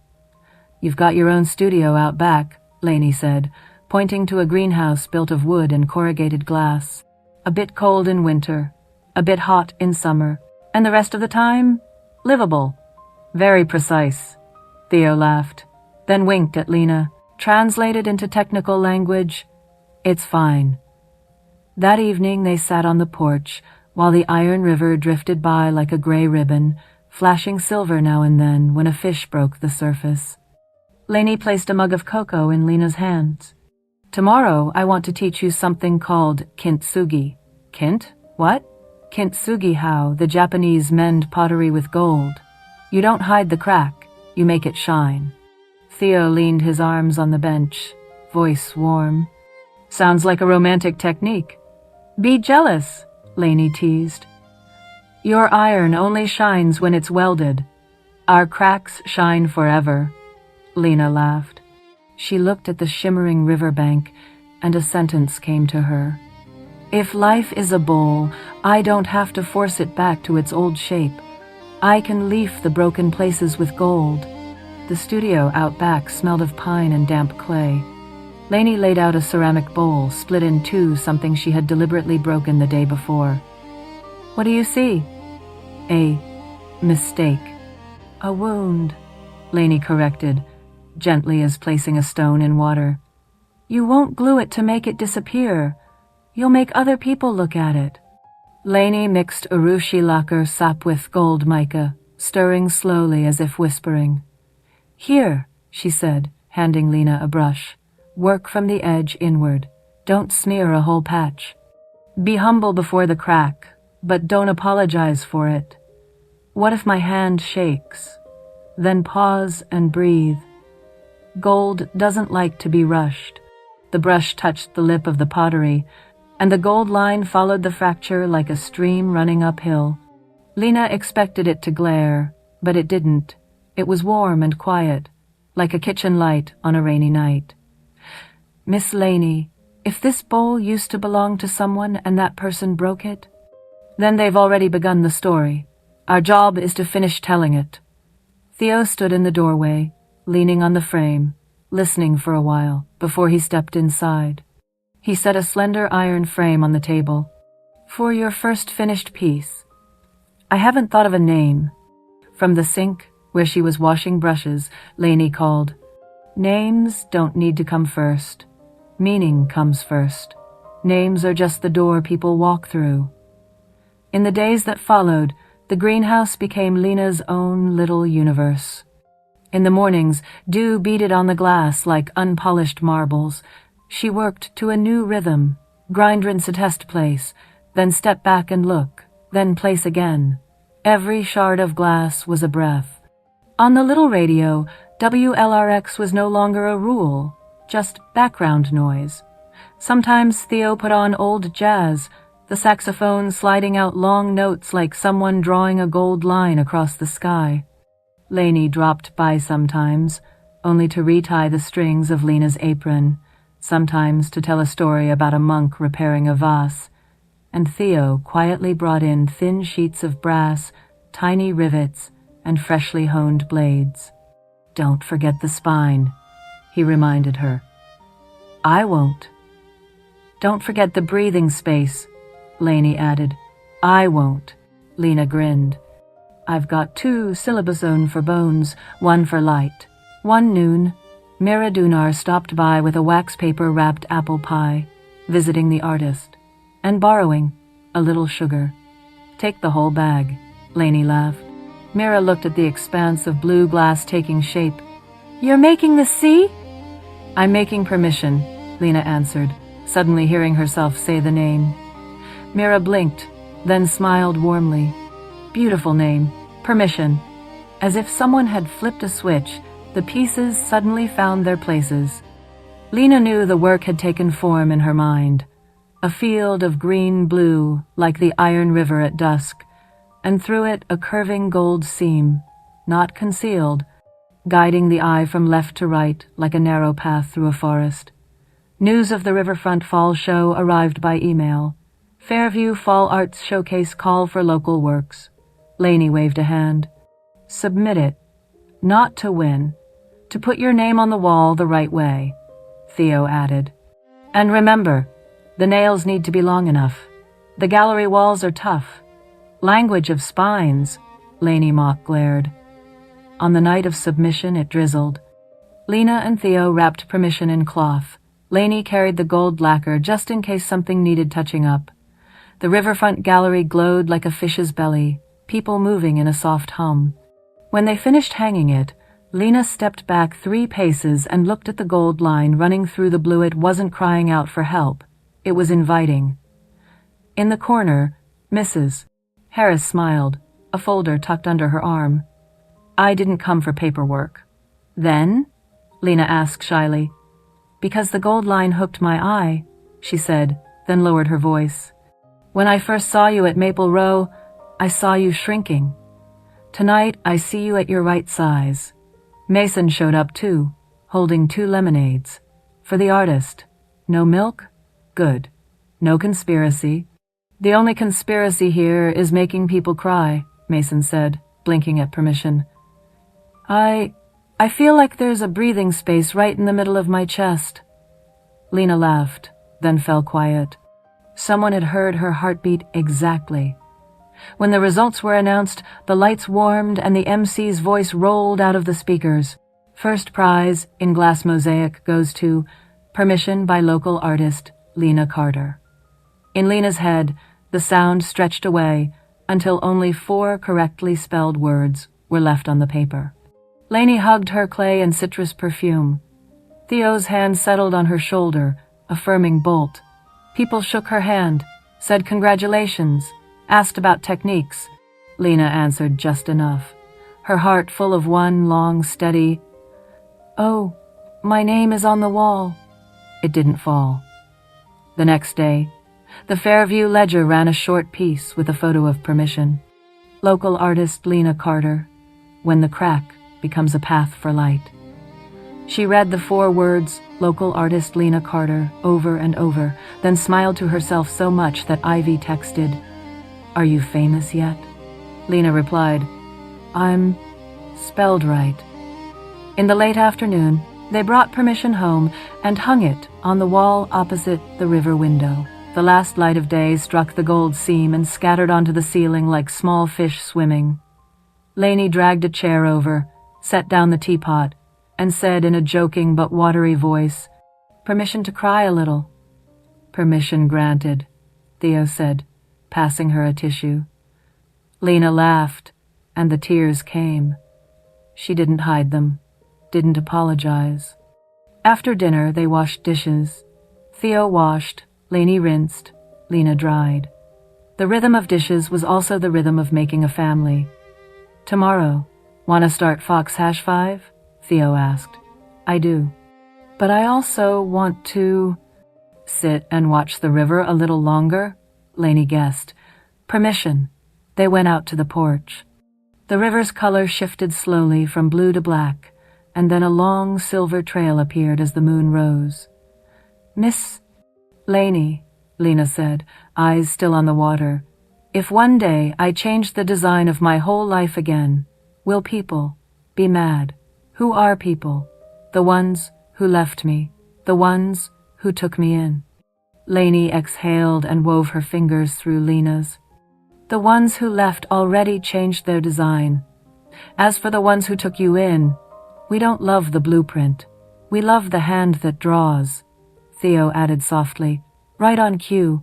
You've got your own studio out back, Lainey said, pointing to a greenhouse built of wood and corrugated glass. A bit cold in winter, a bit hot in summer, and the rest of the time, livable. Very precise. Theo laughed, then winked at Lina, translated into technical language, It's fine. That evening they sat on the porch, while the iron river drifted by like a gray ribbon, flashing silver now and then when a fish broke the surface. Lainey placed a mug of cocoa in Lina's hands. Tomorrow I want to teach you something called kintsugi. Kint? What? Kintsugi, how the Japanese mend pottery with gold. You don't hide the crack, you make it shine. Theo leaned his arms on the bench, voice warm. Sounds like a romantic technique. Be jealous, Lainey teased. Your iron only shines when it's welded. Our cracks shine forever. Lina laughed. She looked at the shimmering riverbank, and a sentence came to her. If life is a bowl, I don't have to force it back to its old shape. I can leaf the broken places with gold. The studio out back smelled of pine and damp clay. Lainey laid out a ceramic bowl, split in two, something she had deliberately broken the day before. What do you see? A mistake. A wound, Lainey corrected, gently as placing a stone in water. You won't glue it to make it disappear. You'll make other people look at it. Lainey mixed urushi lacquer sap with gold mica, stirring slowly as if whispering. Here, she said, handing Lina a brush. Work from the edge inward. Don't smear a whole patch. Be humble before the crack, but don't apologize for it. What if my hand shakes? Then pause and breathe. Gold doesn't like to be rushed. The brush touched the lip of the pottery, and the gold line followed the fracture like a stream running uphill. Lina expected it to glare, but it didn't. It was warm and quiet, like a kitchen light on a rainy night. Miss Lainey, if this bowl used to belong to someone and that person broke it, then they've already begun the story. Our job is to finish telling it. Theo stood in the doorway, leaning on the frame, listening for a while before he stepped inside. He set a slender iron frame on the table. For your first finished piece. I haven't thought of a name. From the sink, where she was washing brushes, Lainey called, Names don't need to come first. Meaning comes first. Names are just the door people walk through. In the days that followed, the greenhouse became Lina's own little universe. In the mornings, dew beaded on the glass like unpolished marbles. She worked to a new rhythm, grind, rinse, attest, place, then step back and look, then place again. Every shard of glass was a breath. On the little radio, WLRX was no longer a rule, just background noise. Sometimes Theo put on old jazz, the saxophone sliding out long notes like someone drawing a gold line across the sky. Lainey dropped by sometimes, only to retie the strings of Lina's apron, sometimes to tell a story about a monk repairing a vase, and Theo quietly brought in thin sheets of brass, tiny rivets, and freshly honed blades. Don't forget the spine, he reminded her. I won't. Don't forget the breathing space, Lainey added. I won't. Lina grinned. I've got 2 syllabusone for bones, 1 for light. One noon, Mira Dunar stopped by with a wax paper wrapped apple pie, visiting the artist, and borrowing a little sugar. Take the whole bag, Lainey laughed. Mira looked at the expanse of blue glass taking shape. You're making the sea? I'm making permission, Lina answered, suddenly hearing herself say the name. Mira blinked, then smiled warmly. Beautiful name. Permission. As if someone had flipped a switch, the pieces suddenly found their places. Lina knew the work had taken form in her mind. A field of green-blue, like the iron river at dusk, and through it a curving gold seam, not concealed, guiding the eye from left to right like a narrow path through a forest. News of the Riverfront Fall Show arrived by email. Fairview Fall Arts Showcase call for local works. Lainey waved a hand. Submit it. Not to win. To put your name on the wall the right way, Theo added. And remember, the nails need to be long enough. The gallery walls are tough. Language of spines, Lainey mock glared. On the night of submission, it drizzled. Lina and Theo wrapped permission in cloth. Lainey carried the gold lacquer just in case something needed touching up. The riverfront gallery glowed like a fish's belly, people moving in a soft hum. When they finished hanging it, Lina stepped back 3 paces and looked at the gold line running through the blue. It wasn't crying out for help. It was inviting. In the corner, Mrs. Harris smiled, a folder tucked under her arm. I didn't come for paperwork. Then? Lina asked shyly. Because the gold line hooked my eye, she said, then lowered her voice. When I first saw you at Maple Row, I saw you shrinking. Tonight, I see you at your right size. Mason showed up too, holding 2 lemonades. For the artist. No milk? Good. No conspiracy. The only conspiracy here is making people cry, Mason said, blinking at permission. I feel like there's a breathing space right in the middle of my chest. Lina laughed, then fell quiet. Someone had heard her heartbeat exactly. When the results were announced, the lights warmed and the MC's voice rolled out of the speakers. First prize, in glass mosaic, goes to Permission by local artist Lina Carter. In Lina's head, the sound stretched away until only 4 correctly spelled words were left on the paper. Lainey hugged her clay and citrus perfume. Theo's hand settled on her shoulder, affirming bolt. People shook her hand, said congratulations, asked about techniques. Lina answered just enough, her heart full of one long, steady, "Oh, my name is on the wall." It didn't fall. The next day, the Fairview Ledger ran a short piece with a photo of permission. Local artist Lina Carter, When the Crack Becomes a Path for Light. She read the 4 words, local artist Lina Carter, over and over, then smiled to herself so much that Ivy texted, "Are you famous yet?" Lina replied, "I'm spelled right." In the late afternoon, they brought permission home and hung it on the wall opposite the river window. The last light of day struck the gold seam and scattered onto the ceiling like small fish swimming. Lainey dragged a chair over, set down the teapot, and said in a joking but watery voice, "Permission to cry a little." "Permission granted," Theo said, passing her a tissue. Lina laughed, and the tears came. She didn't hide them, didn't apologize. After dinner, they washed dishes. Theo washed, Lainey rinsed, Lina dried. The rhythm of dishes was also the rhythm of making a family. "Tomorrow, want to start Fox #5? Theo asked. "I do. But I also want to sit and watch the river a little longer," Lainey guessed. Permission. They went out to the porch. The river's color shifted slowly from blue to black, and then a long silver trail appeared as the moon rose. "Miss Lainey," Lina said, eyes still on the water, "if one day I change the design of my whole life again, will people be mad? Who are people? The ones who left me, the ones who took me in." Lainey exhaled and wove her fingers through Lina's. "The ones who left already changed their design. As for the ones who took you in, we don't love the blueprint. We love the hand that draws," Theo added softly, "right on cue.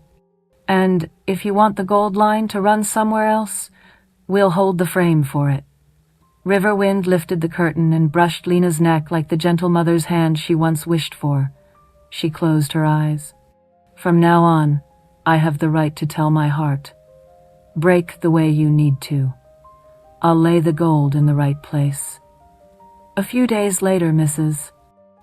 And if you want the gold line to run somewhere else, we'll hold the frame for it." River wind lifted the curtain and brushed Lina's neck like the gentle mother's hand she once wished for. She closed her eyes. "From now on, I have the right to tell my heart. Break the way you need to. I'll lay the gold in the right place. A few days later, Mrs.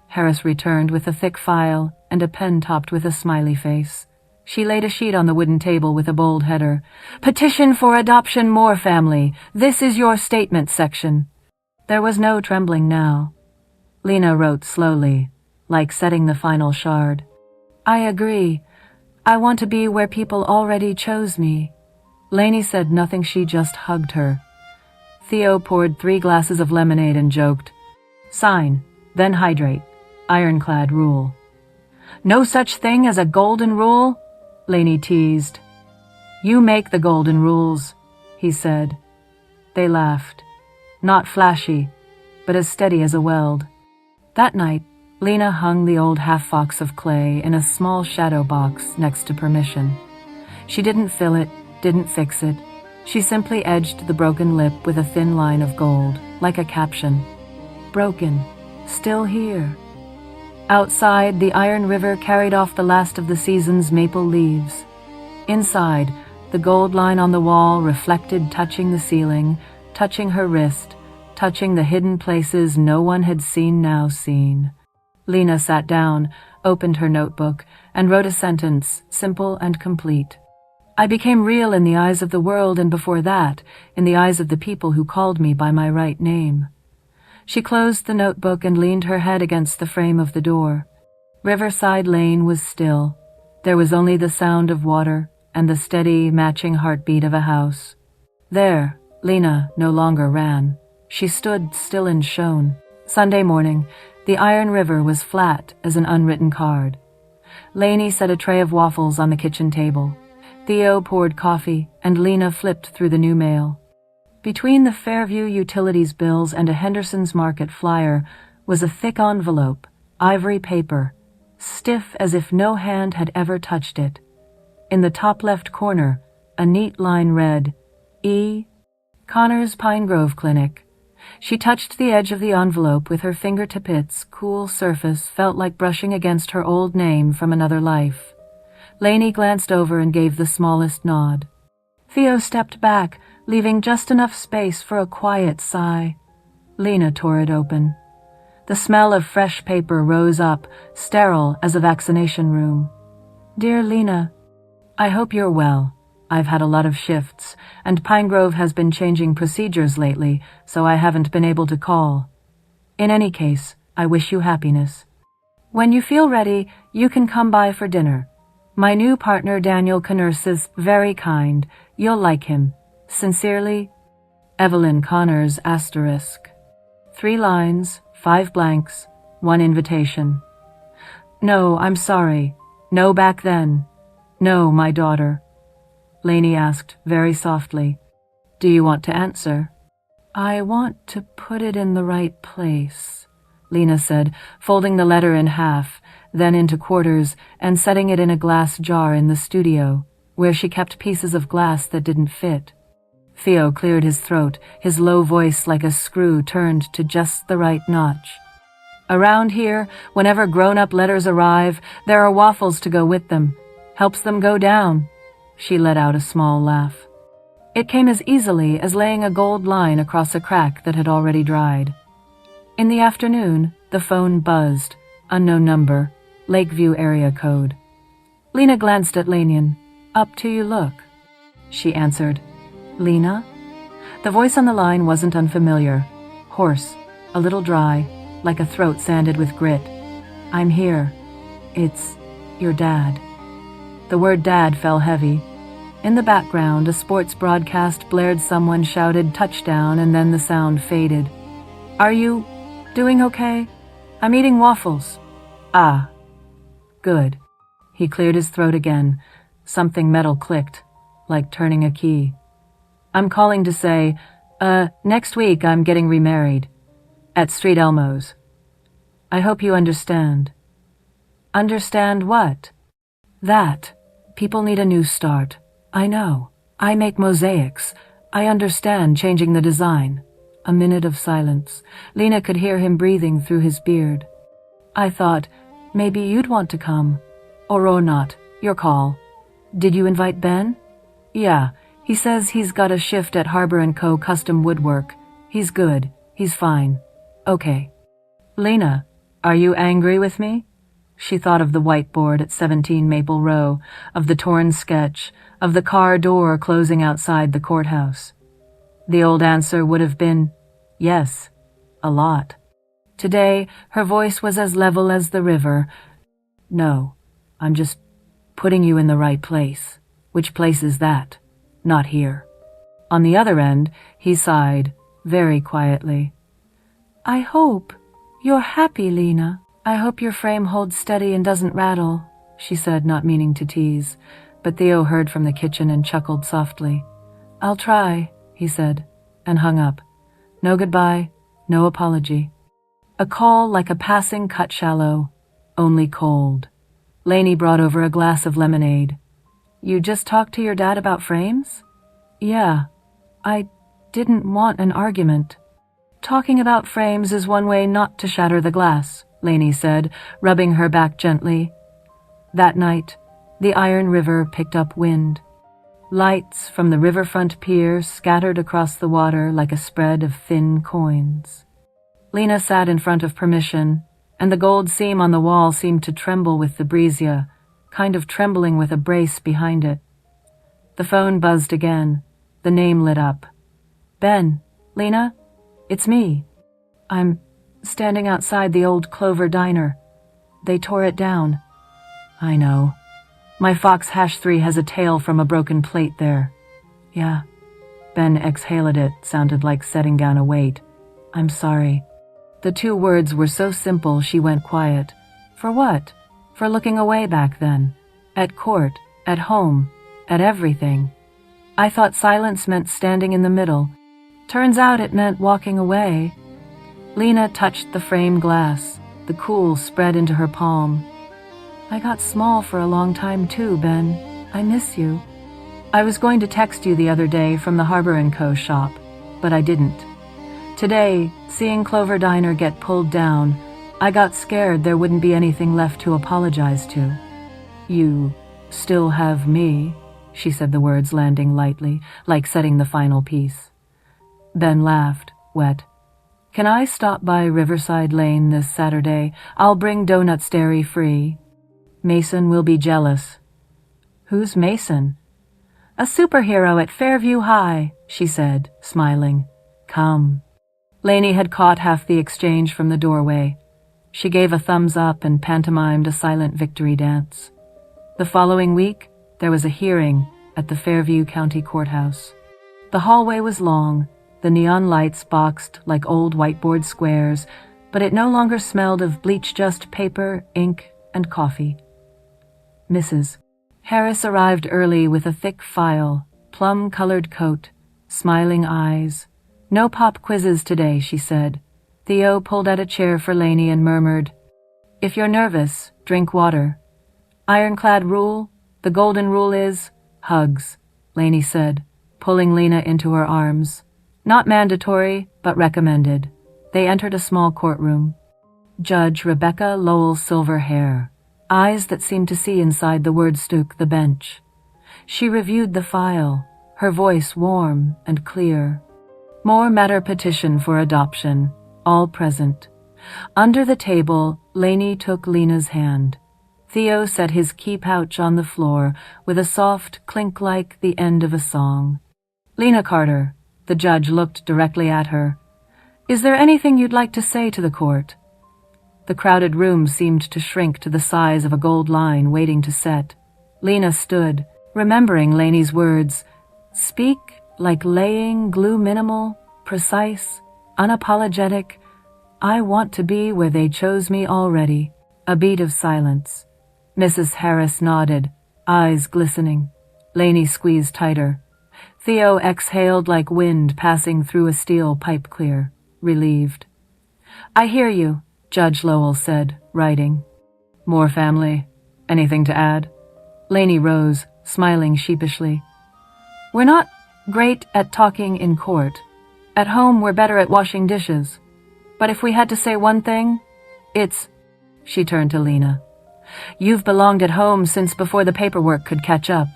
Harris returned with a thick file and a pen topped with a smiley face. She laid a sheet on the wooden table with a bold header. Petition for adoption Moore family. This is your statement section. There was no trembling now. Lina wrote slowly, like setting the final shard. I agree. I want to be where people already chose me. Lainey said nothing, she just hugged her. Theo poured 3 glasses of lemonade and joked. Sign, then hydrate. Ironclad rule. No such thing as a golden rule? Lainey teased. You make the golden rules, he said. They laughed. Not flashy, but as steady as a weld. That night, Lina hung the old half-box of clay in a small shadow box next to permission. She didn't fill it, didn't fix it. She simply edged the broken lip with a thin line of gold, like a caption. Broken, still here. Outside, the iron river carried off the last of the season's maple leaves. Inside, the gold line on the wall reflected, touching the ceiling, touching her wrist, touching the hidden places no one had now seen. Lina sat down, opened her notebook, and wrote a sentence, simple and complete. I became real in the eyes of the world, and before that, in the eyes of the people who called me by my right name. She closed the notebook and leaned her head against the frame of the door. Riverside Lane was still. There was only the sound of water and the steady, matching heartbeat of a house. There, Lina no longer ran. She stood still and shone. Sunday morning, the iron river was flat as an unwritten card. Lainey set a tray of waffles on the kitchen table. Theo poured coffee, and Lina flipped through the new mail. Between the Fairview Utilities bills and a Henderson's Market flyer was a thick envelope, ivory paper, stiff as if no hand had ever touched it. In the top left corner, a neat line read, E. Connors Pine Grove Clinic. She touched the edge of the envelope with her fingertip. Its cool surface felt like brushing against her old name from another life. Lainey glanced over and gave the smallest nod. Theo stepped back, leaving just enough space for a quiet sigh. Lina tore it open. The smell of fresh paper rose up, sterile as a vaccination room. Dear Lina, I hope you're well. I've had a lot of shifts, and Pine Grove has been changing procedures lately, so I haven't been able to call. In any case, I wish you happiness. When you feel ready, you can come by for dinner. My new partner Daniel Connors is very kind. You'll like him. Sincerely, Evelyn Connors, asterisk. 3 lines, 5 blanks, 1 invitation. No, I'm sorry. No back then. No, my daughter. Lainey asked very softly. Do you want to answer? I want to put it in the right place, Lina said, folding the letter in half, then into quarters, and setting it in a glass jar in the studio, where she kept pieces of glass that didn't fit. Theo cleared his throat, his low voice like a screw turned to just the right notch. Around here, whenever grown-up letters arrive, there are waffles to go with them. Helps them go down. She let out a small laugh. It came as easily as laying a gold line across a crack that had already dried. In the afternoon, the phone buzzed. Unknown number. Lakeview area code. Lina glanced at Lanyon. Up to you look. She answered. Lina? The voice on the line wasn't unfamiliar. Hoarse, a little dry, like a throat sanded with grit. I'm here. It's your dad. The word dad fell heavy. In the background, a sports broadcast blared. Someone shouted touchdown, and then the sound faded. Are you doing okay? I'm eating waffles. Ah. Good. He cleared his throat again. Something metal clicked, like turning a key. I'm calling to say, next week I'm getting remarried. At Street Elmo's. I hope you understand. Understand what? That. People need a new start. I know. I make mosaics. I understand changing the design. A minute of silence. Lina could hear him breathing through his beard. I thought, maybe you'd want to come. Or not. Your call. Did you invite Ben? Yeah, he says he's got a shift at Harbor & Co. Custom Woodwork. He's good. He's fine. Okay. Lina, are you angry with me? She thought of the whiteboard at 17 Maple Row, of the torn sketch, of the car door closing outside the courthouse. The old answer would have been, yes, a lot. Today, her voice was as level as the river. No, I'm just putting you in the right place. Which place is that? Not here. On the other end, he sighed, very quietly. I hope you're happy, Lina. I hope your frame holds steady and doesn't rattle, she said, not meaning to tease, but Theo heard from the kitchen and chuckled softly. I'll try, he said, and hung up. No goodbye, no apology. A call like a passing cut shallow, only cold. Lainey brought over a glass of lemonade. You just talked to your dad about frames? Yeah, I didn't want an argument. Talking about frames is one way not to shatter the glass, Lainey said, rubbing her back gently. That night, the Iron River picked up wind. Lights from the riverfront pier scattered across the water like a spread of thin coins. Lina sat in front of Permission, and the gold seam on the wall seemed to tremble with the brisea, kind of trembling with a brace behind it. The phone buzzed again. The name lit up. Ben, Lina, it's me. I'm standing outside the old Clover Diner. They tore it down. I know. My Fox #3 has a tail from a broken plate there. Yeah. Ben exhaled it, sounded like setting down a weight. I'm sorry. The two words were so simple she went quiet. For what? For looking away back then. At court, at home, at everything. I thought silence meant standing in the middle. Turns out it meant walking away. Lina touched the frame glass. The cool spread into her palm. I got small for a long time too, Ben. I miss you. I was going to text you the other day from the Harbor & Co. shop, but I didn't. Today, seeing Clover Diner get pulled down, I got scared there wouldn't be anything left to apologize to. You still have me, she said, the words landing lightly, like setting the final piece. Ben laughed, wet. Can I stop by Riverside Lane this Saturday? I'll bring donuts dairy-free. Mason will be jealous. Who's Mason? A superhero at Fairview High, she said, smiling. Come. Lainey had caught half the exchange from the doorway. She gave a thumbs up and pantomimed a silent victory dance. The following week, there was a hearing at the Fairview County Courthouse. The hallway was long, the neon lights boxed like old whiteboard squares, but it no longer smelled of bleach-just paper, ink, and coffee. Mrs. Harris arrived early with a thick file, plum-colored coat, smiling eyes. No pop quizzes today, she said. Theo pulled out a chair for Lainey and murmured, If you're nervous, drink water. Ironclad rule, the golden rule is, hugs, Lainey said, pulling Lina into her arms. Not mandatory, but recommended. They entered a small courtroom. Judge Rebecca Lowell's silver hair, eyes that seemed to see inside the wordstook the bench. She reviewed the file, her voice warm and clear. More matter petition for adoption, all present. Under the table, Lainey took Lina's hand. Theo set his key pouch on the floor with a soft clink like the end of a song. Lina Carter, the judge looked directly at her. Is there anything you'd like to say to the court? The crowded room seemed to shrink to the size of a gold line waiting to set. Lina stood, remembering Lainey's words. Speak like laying glue minimal, precise, unapologetic. I want to be where they chose me already. A beat of silence. Mrs. Harris nodded, eyes glistening. Lainey squeezed tighter. Theo exhaled like wind passing through a steel pipe clear, relieved. I hear you, Judge Lowell said, writing. More family. Anything to add? Lainey rose, smiling sheepishly. We're not great at talking in court. At home, we're better at washing dishes. But if we had to say one thing, it's... She turned to Lina. You've belonged at home since before the paperwork could catch up.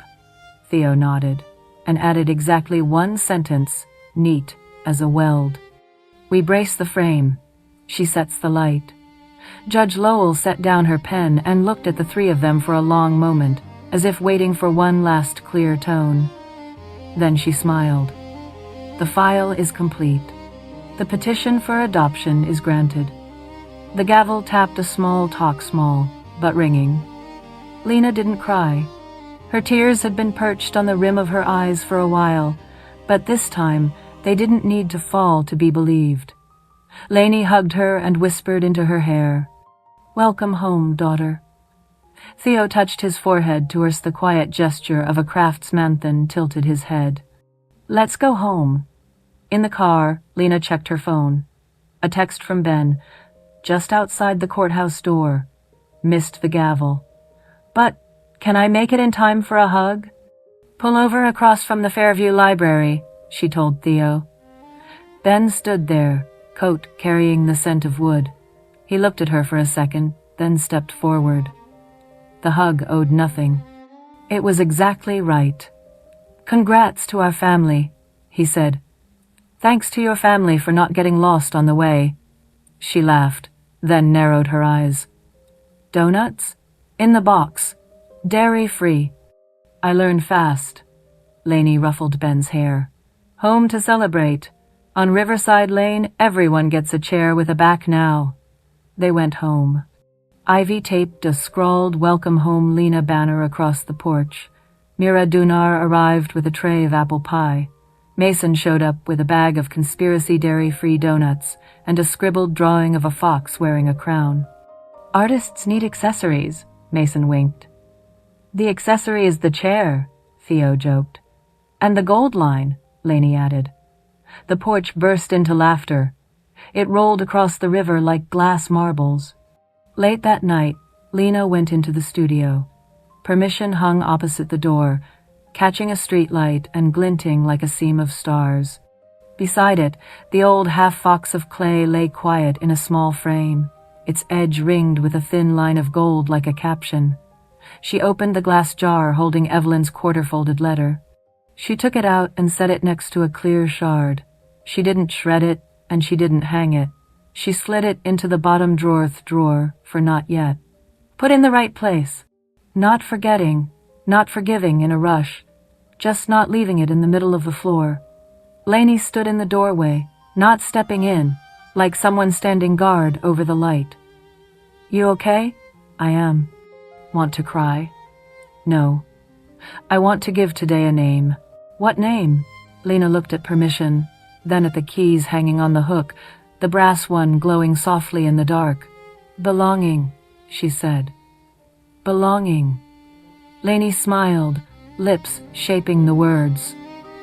Theo nodded, and added exactly one sentence, neat as a weld. We brace the frame. She sets the light. Judge Lowell set down her pen and looked at the three of them for a long moment, as if waiting for one last clear tone. Then she smiled. The file is complete. The petition for adoption is granted. The gavel tapped a small talk small, but ringing. Lina didn't cry. Her tears had been perched on the rim of her eyes for a while, but this time they didn't need to fall to be believed. Lainey hugged her and whispered into her hair, "Welcome home, daughter." Theo touched his forehead towards the quiet gesture of a craftsman, then tilted his head. "Let's go home." In the car, Lina checked her phone. A text from Ben, just outside the courthouse door. Missed the gavel. "But can I make it in time for a hug?" "Pull over across from the Fairview Library," she told Theo. Ben stood there, coat carrying the scent of wood. He looked at her for a second, then stepped forward. The hug owed nothing. It was exactly right. "Congrats to our family," he said. "Thanks to your family for not getting lost on the way." She laughed, then narrowed her eyes. "Donuts? In the box. Dairy-free." "I learned fast." Lainey ruffled Ben's hair. "Home to celebrate. On Riverside Lane, everyone gets a chair with a back now." They went home. Ivy taped a scrawled "Welcome Home Lina" banner across the porch. Mira Dunar arrived with a tray of apple pie. Mason showed up with a bag of conspiracy dairy-free donuts and a scribbled drawing of a fox wearing a crown. "Artists need accessories," Mason winked. "The accessory is the chair," Theo joked. "And the gold line," Lainey added. The porch burst into laughter. It rolled across the river like glass marbles. Late that night, Lina went into the studio. Permission hung opposite the door, catching a streetlight and glinting like a seam of stars. Beside it, the old half-fox of clay lay quiet in a small frame, its edge ringed with a thin line of gold like a caption. She opened the glass jar holding Evelyn's quarter-folded letter. She took it out and set it next to a clear shard. She didn't shred it, and she didn't hang it. She slid it into the bottom drawer for not yet. Put in the right place. Not forgetting, not forgiving in a rush, just not leaving it in the middle of the floor. Lainey stood in the doorway, not stepping in, like someone standing guard over the light. "You okay?" "I am." "Want to cry?" "No. I want to give today a name." "What name?" Lina looked at Permission, then at the keys hanging on the hook, the brass one glowing softly in the dark. "Belonging," she said. "Belonging." Lainey smiled, lips shaping the words.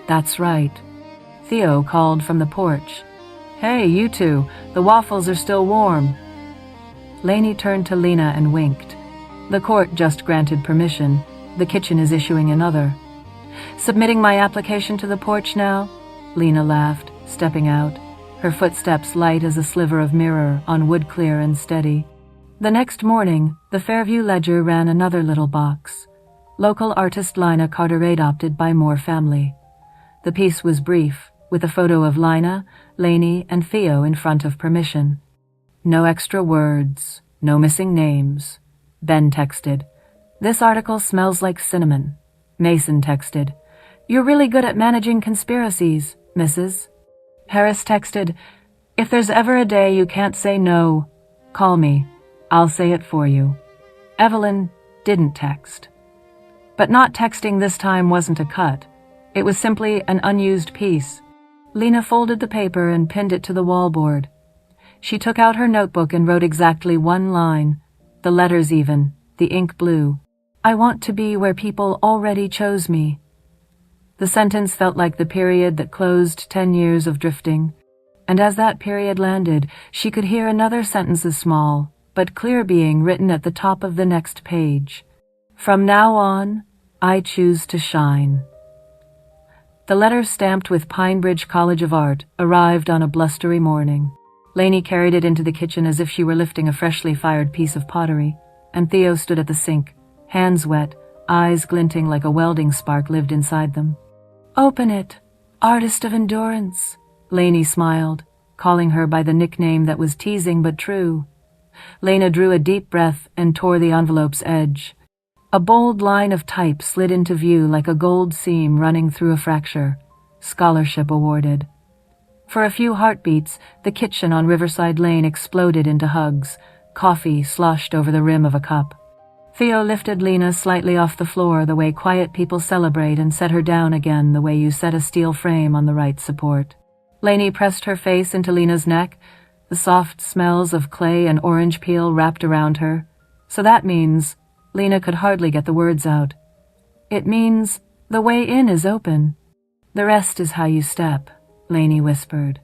"That's right." Theo called from the porch. "Hey, you two, the waffles are still warm." Lainey turned to Lina and winked. "The court just granted permission. The kitchen is issuing another." "Submitting my application to the porch now?" Lina laughed, stepping out, her footsteps light as a sliver of mirror on wood clear and steady. The next morning, the Fairview Ledger ran another little box. Local artist Lina Carteret adopted by Moore family. The piece was brief, with a photo of Lina, Lainey, and Theo in front of Permission. No extra words, no missing names. Ben texted, "This article smells like cinnamon." Mason texted, "You're really good at managing conspiracies, Mrs." Harris texted, "If there's ever a day you can't say no, call me. I'll say it for you." Evelyn didn't text. But not texting this time wasn't a cut. It was simply an unused piece. Lina folded the paper and pinned it to the wallboard. She took out her notebook and wrote exactly one line, the letters even, the ink blue. "I want to be where people already chose me." The sentence felt like the period that closed 10 years of drifting. And as that period landed, she could hear another sentence as small, but clear being written at the top of the next page. "From now on, I choose to shine." The letter stamped with Pinebridge College of Art arrived on a blustery morning. Lainey carried it into the kitchen as if she were lifting a freshly fired piece of pottery, and Theo stood at the sink, hands wet, eyes glinting like a welding spark lived inside them. "Open it, artist of endurance," Lainey smiled, calling her by the nickname that was teasing but true. Lina drew a deep breath and tore the envelope's edge. A bold line of type slid into view like a gold seam running through a fracture. Scholarship awarded. For a few heartbeats, the kitchen on Riverside Lane exploded into hugs. Coffee sloshed over the rim of a cup. Theo lifted Lina slightly off the floor the way quiet people celebrate and set her down again the way you set a steel frame on the right support. Lainey pressed her face into Lina's neck. The soft smells of clay and orange peel wrapped around her. So that means, Lina could hardly get the words out. It means the way in is open. The rest is how you step, Lainey whispered.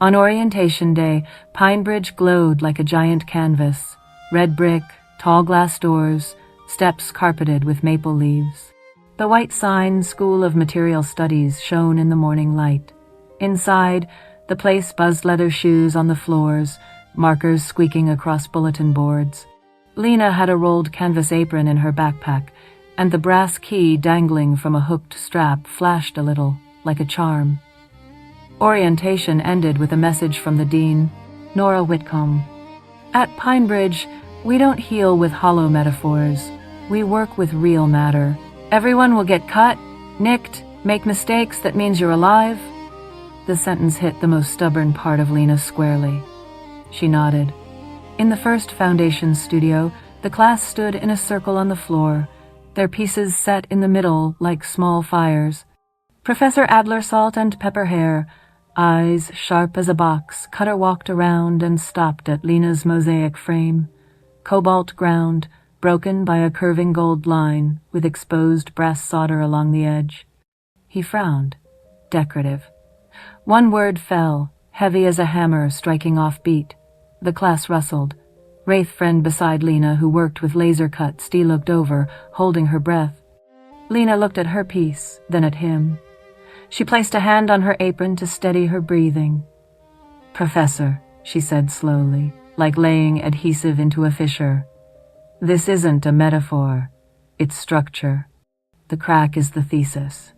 On orientation day, Pinebridge glowed like a giant canvas. Red brick, tall glass doors, steps carpeted with maple leaves. The white sign, School of Material Studies, shone in the morning light. Inside, the place buzzed leather shoes on the floors, markers squeaking across bulletin boards. Lina had a rolled canvas apron in her backpack, and the brass key dangling from a hooked strap flashed a little, like a charm. Orientation ended with a message from the dean, Nora Whitcomb. At Pinebridge, we don't heal with hollow metaphors. We work with real matter. Everyone will get cut, nicked, make mistakes that means you're alive. The sentence hit the most stubborn part of Lina squarely. She nodded. In the first foundation studio, the class stood in a circle on the floor, their pieces set in the middle like small fires. Professor Adler Salt and Pepper Hair, eyes sharp as a box, Cutter walked around and stopped at Lina's mosaic frame. Cobalt ground, broken by a curving gold line with exposed brass solder along the edge. He frowned. Decorative. One word fell, heavy as a hammer striking off beat. The class rustled. Wraith friend beside Lina, who worked with laser cuts, looked over, holding her breath. Lina looked at her piece, then at him. She placed a hand on her apron to steady her breathing. "Professor," she said slowly, like laying adhesive into a fissure. "This isn't a metaphor. It's structure. The crack is the thesis."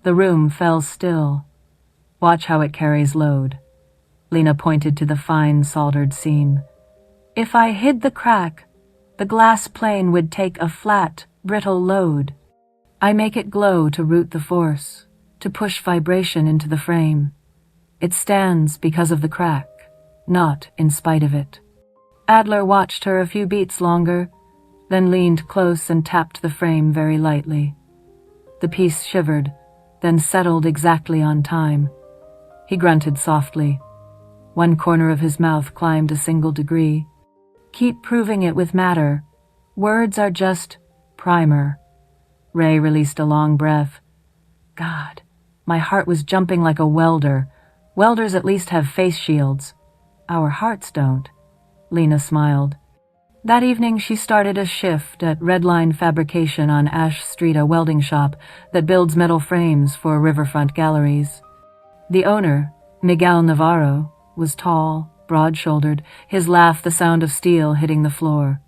The room fell still. "Watch how it carries load." Lina pointed to the fine soldered seam. "If I hid the crack, the glass plane would take a flat, brittle load. I make it glow to root the force, to push vibration into the frame. It stands because of the crack, not in spite of it." Adler watched her a few beats longer, then leaned close and tapped the frame very lightly. The piece shivered, then settled exactly on time. He grunted softly. One corner of his mouth climbed a single degree. "Keep proving it with matter. Words are just primer." Ray released a long breath. God, my heart was jumping like a welder. Welders at least have face shields. Our hearts don't. Lina smiled. That evening she started a shift at Redline Fabrication on Ash Street, a welding shop that builds metal frames for riverfront galleries. The owner, Miguel Navarro, was tall, broad-shouldered, his laugh the sound of steel hitting the floor.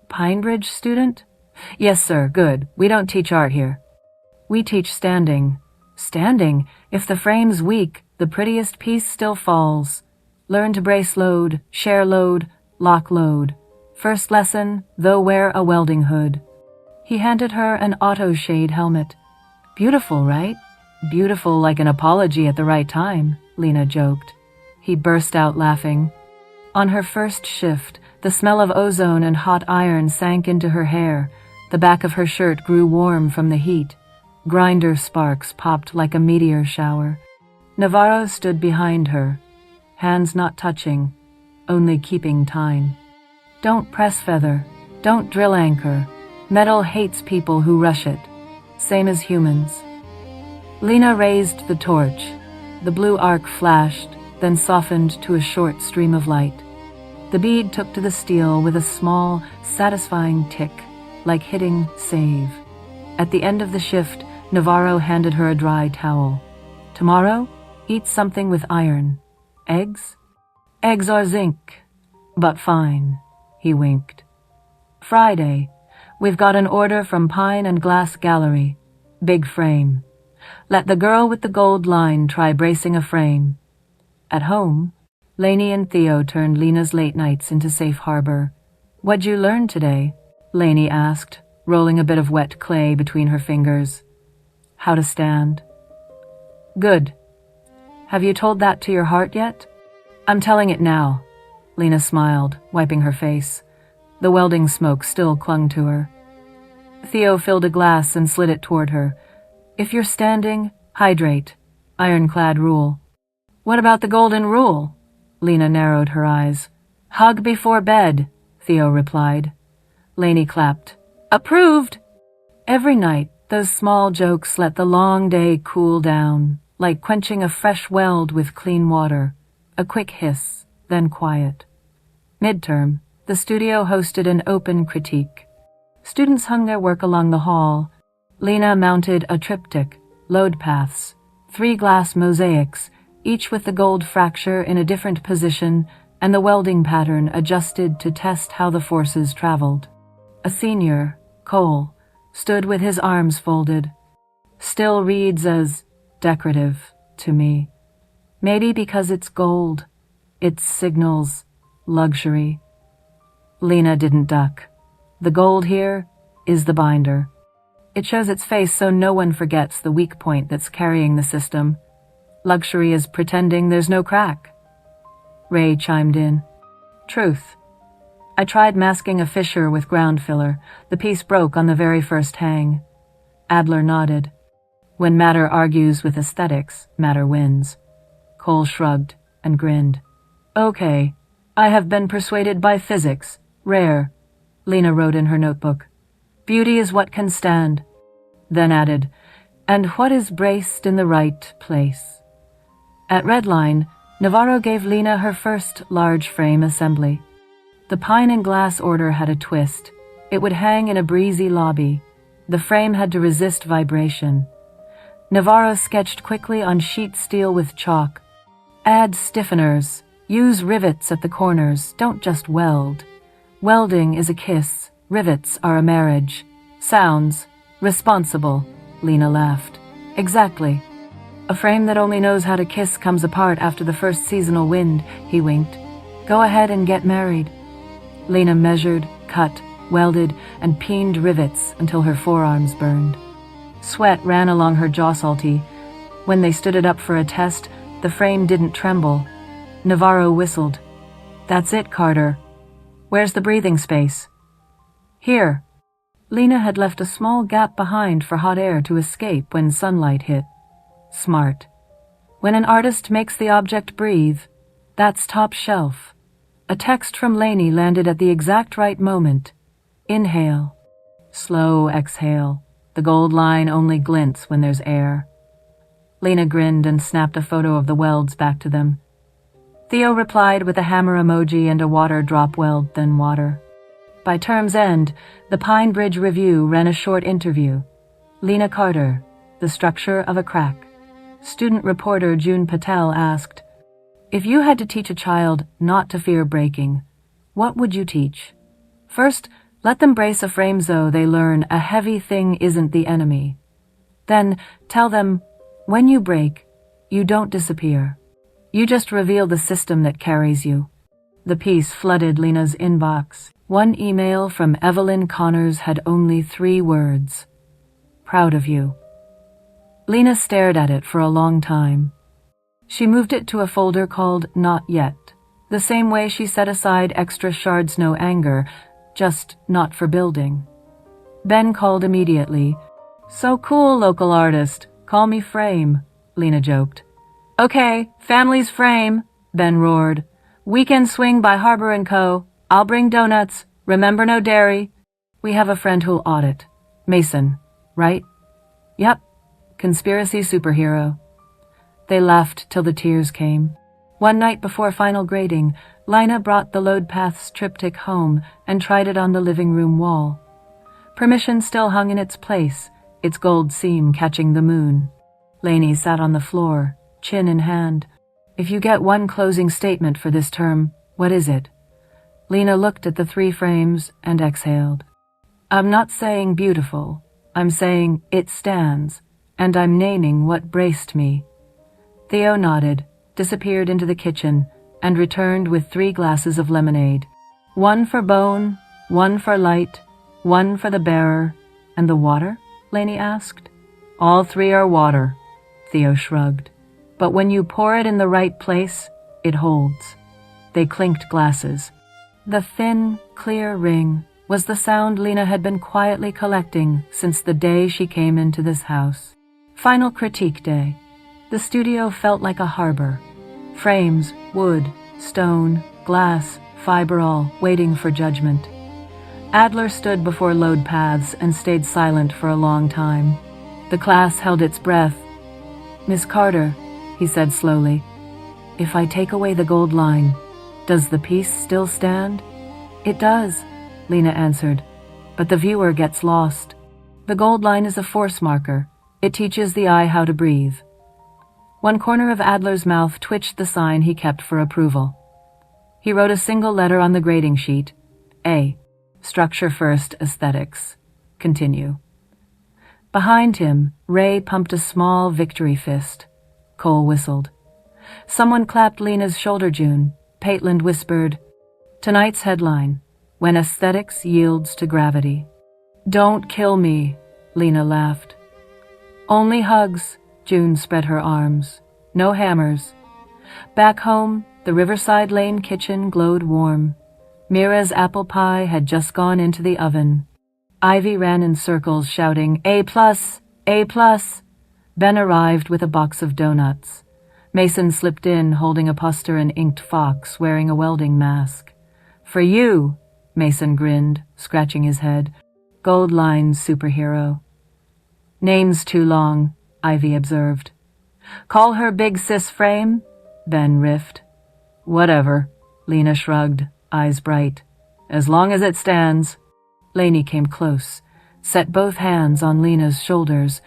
"Pinebridge student?" "Yes, sir, good. We don't teach art here." "We teach standing." "Standing? If the frame's weak, the prettiest piece still falls. Learn to brace load, share load, lock load. First lesson, though wear a welding hood." He handed her an auto shade helmet. "Beautiful, right?" "Beautiful like an apology at the right time," Lina joked. He burst out laughing. On her first shift, the smell of ozone and hot iron sank into her hair. The back of her shirt grew warm from the heat. Grinder sparks popped like a meteor shower. Navarro stood behind her, hands not touching, only keeping time. "Don't press feather. Don't drill anchor. Metal hates people who rush it. Same as humans." Lina raised the torch. The blue arc flashed, then softened to a short stream of light. The bead took to the steel with a small, satisfying tick, like hitting save. At the end of the shift, Navarro handed her a dry towel. "Tomorrow, eat something with iron. Eggs?" "Eggs are zinc, but fine," he winked. "Friday, We've got an order from Pine and Glass Gallery. Big frame. Let the girl with the gold line try bracing a frame. At home, Lainey and Theo turned Lina's late nights into safe harbor. What'd you learn today? Lainey asked, rolling a bit of wet clay between her fingers. How to stand. Good. Have you told that to your heart yet? I'm telling it now. Lina smiled, wiping her face. The welding smoke still clung to her. Theo filled a glass and slid it toward her. If you're standing, hydrate. Ironclad rule. What about the golden rule? Lina narrowed her eyes. Hug before bed, Theo replied. Lainey clapped. Approved! Every night, those small jokes let the long day cool down, like quenching a fresh weld with clean water. A quick hiss, then quiet. Midterm, the studio hosted an open critique. Students hung their work along the hall. Lina mounted a triptych, load paths, 3 glass mosaics, each with the gold fracture in a different position and the welding pattern adjusted to test how the forces traveled. A senior, Cole, stood with his arms folded. Still reads as decorative to me. Maybe because it's gold. It signals luxury. Lina didn't duck. The gold here is the binder. It shows its face so no one forgets the weak point that's carrying the system. Luxury is pretending there's no crack. Ray chimed in. Truth. I tried masking a fissure with ground filler. The piece broke on the very first hang. Adler nodded. When matter argues with aesthetics, matter wins. Cole shrugged and grinned. Okay, I have been persuaded by physics. Rare. Lina wrote in her notebook. Beauty is what can stand. Then added, and what is braced in the right place. At Redline, Navarro gave Lina her first large frame assembly. The pine and glass order had a twist. It would hang in a breezy lobby. The frame had to resist vibration. Navarro sketched quickly on sheet steel with chalk. Add stiffeners. Use rivets at the corners. Don't just weld. Welding is a kiss. Rivets are a marriage. Sounds responsible, Lina laughed. Exactly. A frame that only knows how to kiss comes apart after the first seasonal wind, he winked. Go ahead and get married. Lina measured, cut, welded, and peened rivets until her forearms burned. Sweat ran along her jaw salty. When they stood it up for a test, the frame didn't tremble. Navarro whistled. That's it, Carter. Where's the breathing space? Here. Lina had left a small gap behind for hot air to escape when sunlight hit. Smart. When an artist makes the object breathe, that's top shelf. A text from Lainey landed at the exact right moment. Inhale. Slow exhale. The gold line only glints when there's air. Lina grinned and snapped a photo of the welds back to them. Theo replied with a hammer emoji and a water drop weld, then water. By term's end, the Pine Bridge Review ran a short interview. Lina Carter, The Structure of a Crack. Student reporter June Patel asked, if you had to teach a child not to fear breaking, what would you teach? First, let them brace a frame so they learn a heavy thing isn't the enemy. Then, tell them, when you break, you don't disappear. You just reveal the system that carries you. The piece flooded Lina's inbox. One email from Evelyn Connors had only 3 words. Proud of you. Lina stared at it for a long time. She moved it to a folder called Not Yet, the same way she set aside extra shards no anger, just not for building. Ben called immediately. So cool, local artist. Call me Frame, Lina joked. Okay, family's Frame, Ben roared. Weekend swing by Harbor & Co. I'll bring donuts. Remember no dairy. We have a friend who'll audit. Mason, right? Yep. Conspiracy superhero. They laughed till the tears came. One night before final grading, Lina brought the Load Paths triptych home and tried it on the living room wall. Permission still hung in its place, its gold seam catching the moon. Lainey sat on the floor, chin in hand. If you get one closing statement for this term, what is it? Lina looked at the 3 frames and exhaled. I'm not saying beautiful. I'm saying it stands, and I'm naming what braced me." Theo nodded, disappeared into the kitchen, and returned with 3 glasses of lemonade. "One for Bone, one for Light, one for the bearer, and the water?" Lainey asked. "All 3 are water," Theo shrugged. "But when you pour it in the right place, it holds." They clinked glasses. The thin, clear ring was the sound Lina had been quietly collecting since the day she came into this house. Final critique day. The studio felt like a harbor. Frames, wood, stone, glass, fiber all waiting for judgment. Adler stood before load paths and stayed silent for a long time. The class held its breath. "Miss Carter," he said slowly, "if I take away the gold line, does the piece still stand?" "It does," Lina answered, "but the viewer gets lost. The gold line is a force marker. It teaches the eye how to breathe." One corner of Adler's mouth twitched the sign he kept for approval. He wrote a single letter on the grading sheet. A. Structure first, aesthetics. Continue. Behind him, Ray pumped a small victory fist. Cole whistled. Someone clapped Lina's shoulder June. Paitland whispered, "Tonight's headline, When Aesthetics Yields to Gravity." "Don't kill me," Lina laughed. "Only hugs," June spread her arms. "No hammers." Back home, the Riverside Lane kitchen glowed warm. Mira's apple pie had just gone into the oven. Ivy ran in circles shouting, "A+, A+." Ben arrived with a box of donuts. Mason slipped in holding a poster and inked fox wearing a welding mask. "For you," Mason grinned, scratching his head. "Gold line superhero." "Name's too long," Ivy observed. "Call her Big Sis Frame?" Ben riffed. "Whatever," Lina shrugged, eyes bright. "As long as it stands." Lainey came close, set both hands on Lina's shoulders,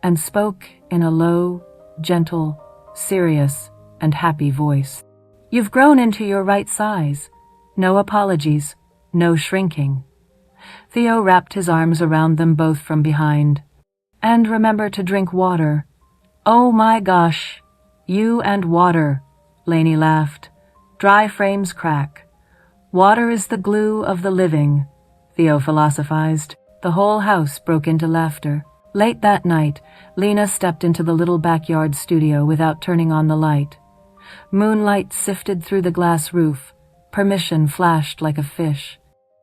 and spoke in a low, gentle, serious, and happy voice. "You've grown into your right size. No apologies, no shrinking." Theo wrapped his arms around them both from behind. "And remember to drink water." "Oh my gosh, you and water," Lainey laughed. "Dry frames crack. Water is the glue of the living," Theo philosophized. The whole house broke into laughter. Late that night, Lina stepped into the little backyard studio without turning on the light. Moonlight sifted through the glass roof. Permission flashed like a fish.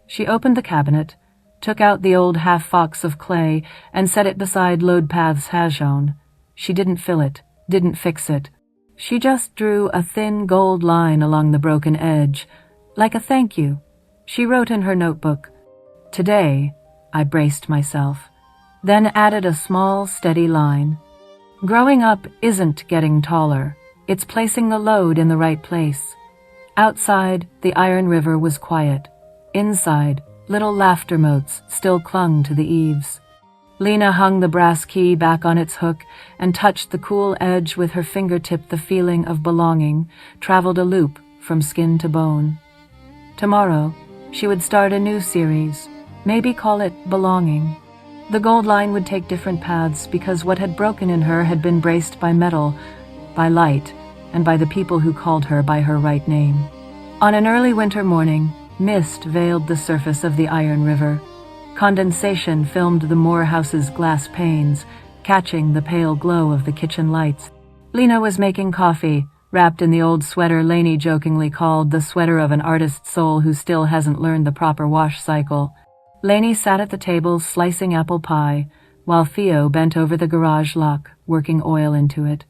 She opened the cabinet, took out the old half-fox of clay, and set it beside Loadpath's Hajon. She didn't fill it, didn't fix it. She just drew a thin gold line along the broken edge, like a thank you. She wrote in her notebook, "Today, I braced myself," then added a small, steady line. Growing up isn't getting taller. It's placing the load in the right place. Outside, the Iron River was quiet. Inside, little laughter motes still clung to the eaves. Lina hung the brass key back on its hook and touched the cool edge with her fingertip. The feeling of belonging traveled a loop from skin to bone. Tomorrow, she would start a new series, maybe call it Belonging. The gold line would take different paths because what had broken in her had been braced by metal, by light, and by the people who called her by her right name. On an early winter morning, mist veiled the surface of the Iron River. Condensation filmed the Moore house's glass panes, catching the pale glow of the kitchen lights. Lina was making coffee, wrapped in the old sweater Lainey jokingly called the sweater of an artist's soul who still hasn't learned the proper wash cycle. Lainey sat at the table slicing apple pie, while Theo bent over the garage lock, working oil into it.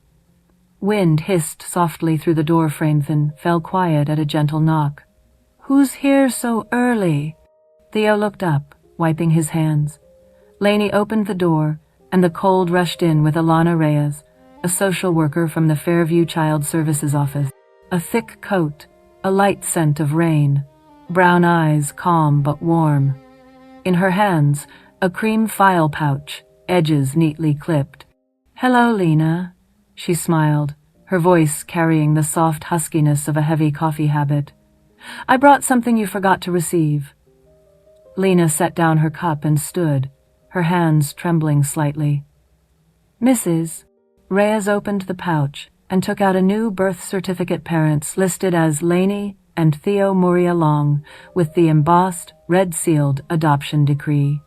Wind hissed softly through the door frame, then fell quiet at a gentle knock. "Who's here so early?" Theo looked up, wiping his hands. Lainey opened the door, and the cold rushed in with Alana Reyes, a social worker from the Fairview Child Services office. A thick coat, a light scent of rain, brown eyes calm but warm. In her hands, a cream file pouch, edges neatly clipped. "Hello, Lina," she smiled, her voice carrying the soft huskiness of a heavy coffee habit. "I brought something you forgot to receive." Lina set down her cup and stood, her hands trembling slightly. Mrs. Reyes opened the pouch and took out a new birth certificate, parents listed as Lainey and Theo Moria Long, with the embossed, red-sealed adoption decree.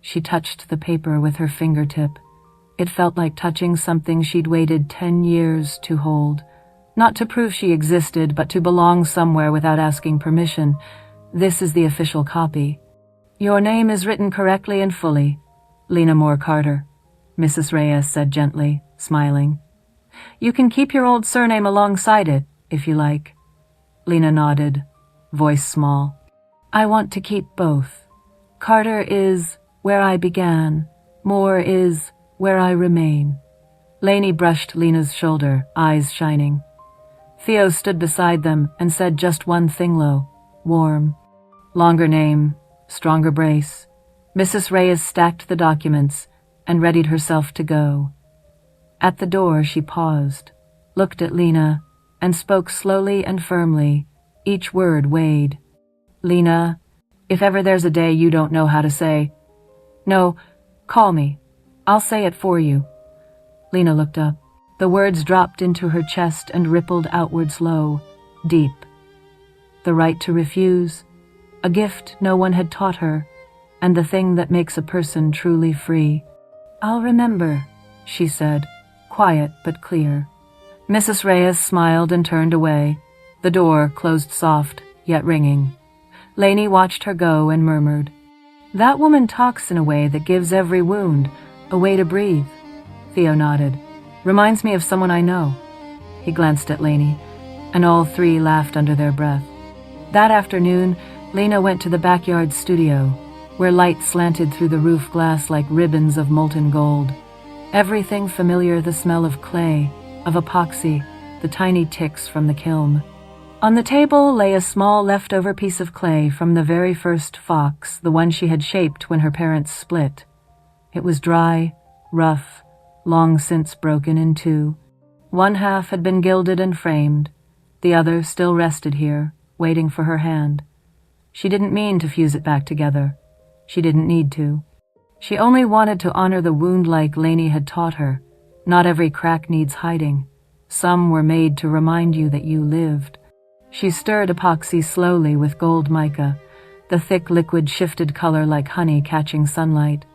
She touched the paper with her fingertip. It felt like touching something she'd waited 10 years to hold. Not to prove she existed, but to belong somewhere without asking permission. This is the official copy. Your name is written correctly and fully. Lina Moore Carter, Mrs. Reyes said gently, smiling. You can keep your old surname alongside it, if you like. Lina nodded, voice small. I want to keep both. Carter is where I began. Moore is where I remain. Lainey brushed Lina's shoulder, eyes shining. Theo stood beside them and said just one thing low, warm. Longer name, stronger brace. Mrs. Reyes stacked the documents and readied herself to go. At the door she paused, looked at Lina, and spoke slowly and firmly, each word weighed. Lina, if ever there's a day you don't know how to say, no, call me. I'll say it for you. Lina looked up. The words dropped into her chest and rippled outwards low, deep. The right to refuse, a gift no one had taught her, and the thing that makes a person truly free. I'll remember, she said, quiet but clear. Mrs. Reyes smiled and turned away. The door closed soft, yet ringing. Lainey watched her go and murmured, That woman talks in a way that gives every wound a way to breathe. Theo nodded. Reminds me of someone I know. He glanced at Lainey, and all three laughed under their breath. That afternoon, Lina went to the backyard studio, where light slanted through the roof glass like ribbons of molten gold. Everything familiar, the smell of clay, of epoxy, the tiny ticks from the kiln. On the table lay a small leftover piece of clay from the very first fox, the one she had shaped when her parents split. It was dry, rough, long since broken in two. One half had been gilded and framed. The other still rested here, waiting for her hand. She didn't mean to fuse it back together. She didn't need to. She only wanted to honor the wound like Lainey had taught her. Not every crack needs hiding. Some were made to remind you that you lived. She stirred epoxy slowly with gold mica. The thick liquid shifted color like honey catching sunlight.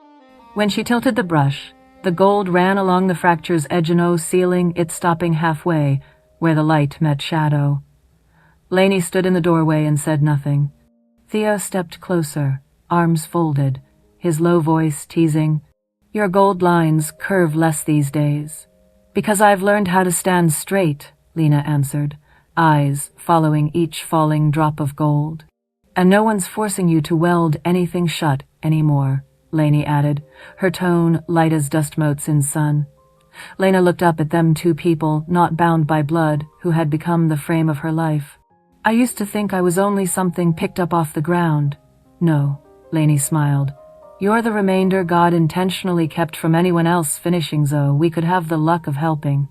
When she tilted the brush, the gold ran along the fracture's edge, sealing it, stopping halfway, where the light met shadow. Lainey stood in the doorway and said nothing. Theo stepped closer, arms folded, his low voice teasing, Your gold lines curve less these days. Because I've learned how to stand straight, Lina answered, eyes following each falling drop of gold. And no one's forcing you to weld anything shut anymore, Lainey added, her tone light as dust motes in sun. Lena looked up at them, two people not bound by blood, who had become the frame of her life. I used to think I was only something picked up off the ground. No, Lainey smiled. You're the remainder God intentionally kept from anyone else finishing so we could have the luck of helping.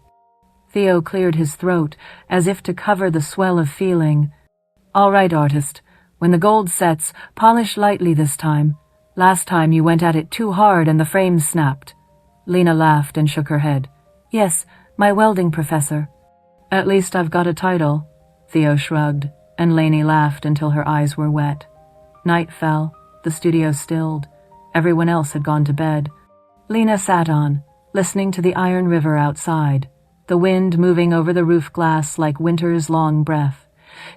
Theo cleared his throat, as if to cover the swell of feeling. All right, artist. When the gold sets, polish lightly this time. Last time you went at it too hard and the frame snapped. Lina laughed and shook her head. Yes, my welding professor. At least I've got a title. Theo shrugged, and Lainey laughed until her eyes were wet. Night fell, the studio stilled. Everyone else had gone to bed. Lina sat on, listening to the iron river outside, the wind moving over the roof glass like winter's long breath.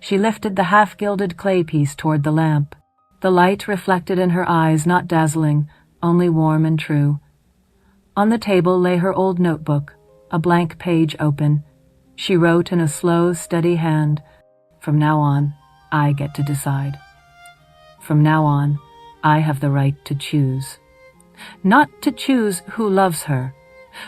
She lifted the half-gilded clay piece toward the lamp. The light reflected in her eyes, not dazzling, only warm and true. On the table lay her old notebook, a blank page open. She wrote in a slow, steady hand, From now on, I get to decide. From now on, I have the right to choose. Not to choose who loves her,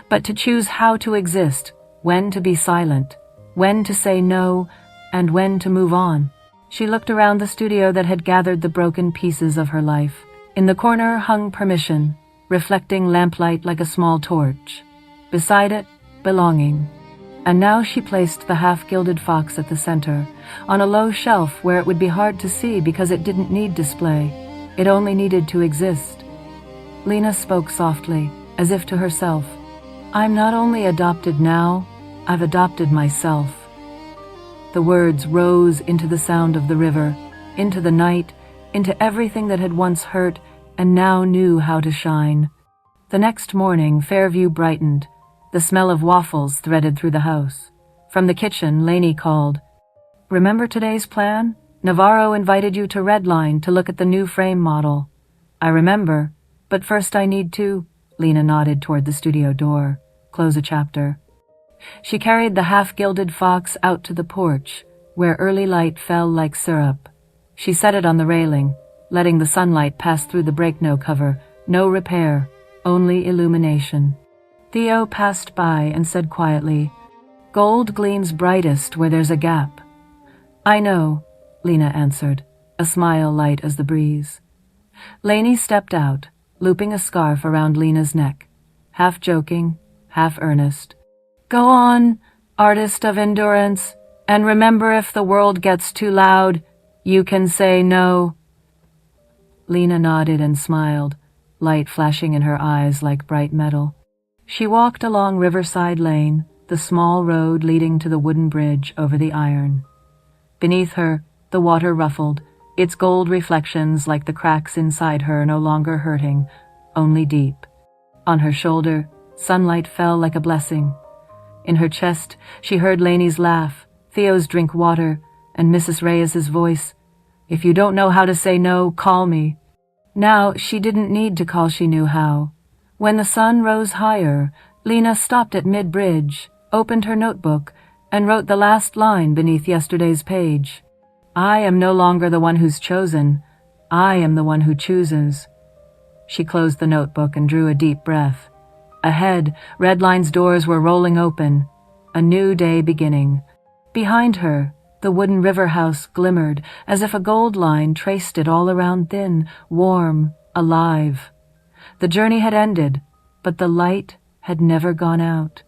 but to choose how to exist, when to be silent, when to say no, and when to move on. She looked around the studio that had gathered the broken pieces of her life. In the corner hung permission, reflecting lamplight like a small torch. Beside it, belonging. And now she placed the half-gilded fox at the center, on a low shelf where it would be hard to see because it didn't need display. It only needed to exist. Lina spoke softly, as if to herself. I'm not only adopted now, I've adopted myself. The words rose into the sound of the river, into the night, into everything that had once hurt and now knew how to shine. The next morning, Fairview brightened. The smell of waffles threaded through the house. From the kitchen, Lainey called. Remember today's plan? Navarro invited you to Redline to look at the new frame model. I remember, but first I need to. Lina nodded toward the studio door. Close a chapter. She carried the half-gilded fox out to the porch, where early light fell like syrup. She set it on the railing, letting the sunlight pass through the break-no cover. No repair, only illumination. Theo passed by and said quietly, Gold gleams brightest where there's a gap. I know, Lina answered, a smile light as the breeze. Lainey stepped out, looping a scarf around Lina's neck, half joking, half earnest. Go on, artist of endurance, and remember if the world gets too loud, you can say no. Lina nodded and smiled, light flashing in her eyes like bright metal. She walked along Riverside Lane, the small road leading to the wooden bridge over the iron. Beneath her, the water ruffled, its gold reflections like the cracks inside her no longer hurting, only deep. On her shoulder, sunlight fell like a blessing. In her chest, she heard Lainey's laugh, Theo's drink water, and Mrs. Reyes's voice. If you don't know how to say no, call me. Now she didn't need to call, she knew how. When the sun rose higher, Lina stopped at mid-bridge, opened her notebook, and wrote the last line beneath yesterday's page. I am no longer the one who's chosen. I am the one who chooses. She closed the notebook and drew a deep breath. Ahead, Redline's doors were rolling open. A new day beginning. Behind her, the wooden river house glimmered as if a gold line traced it all around thin, warm, alive. The journey had ended, but the light had never gone out.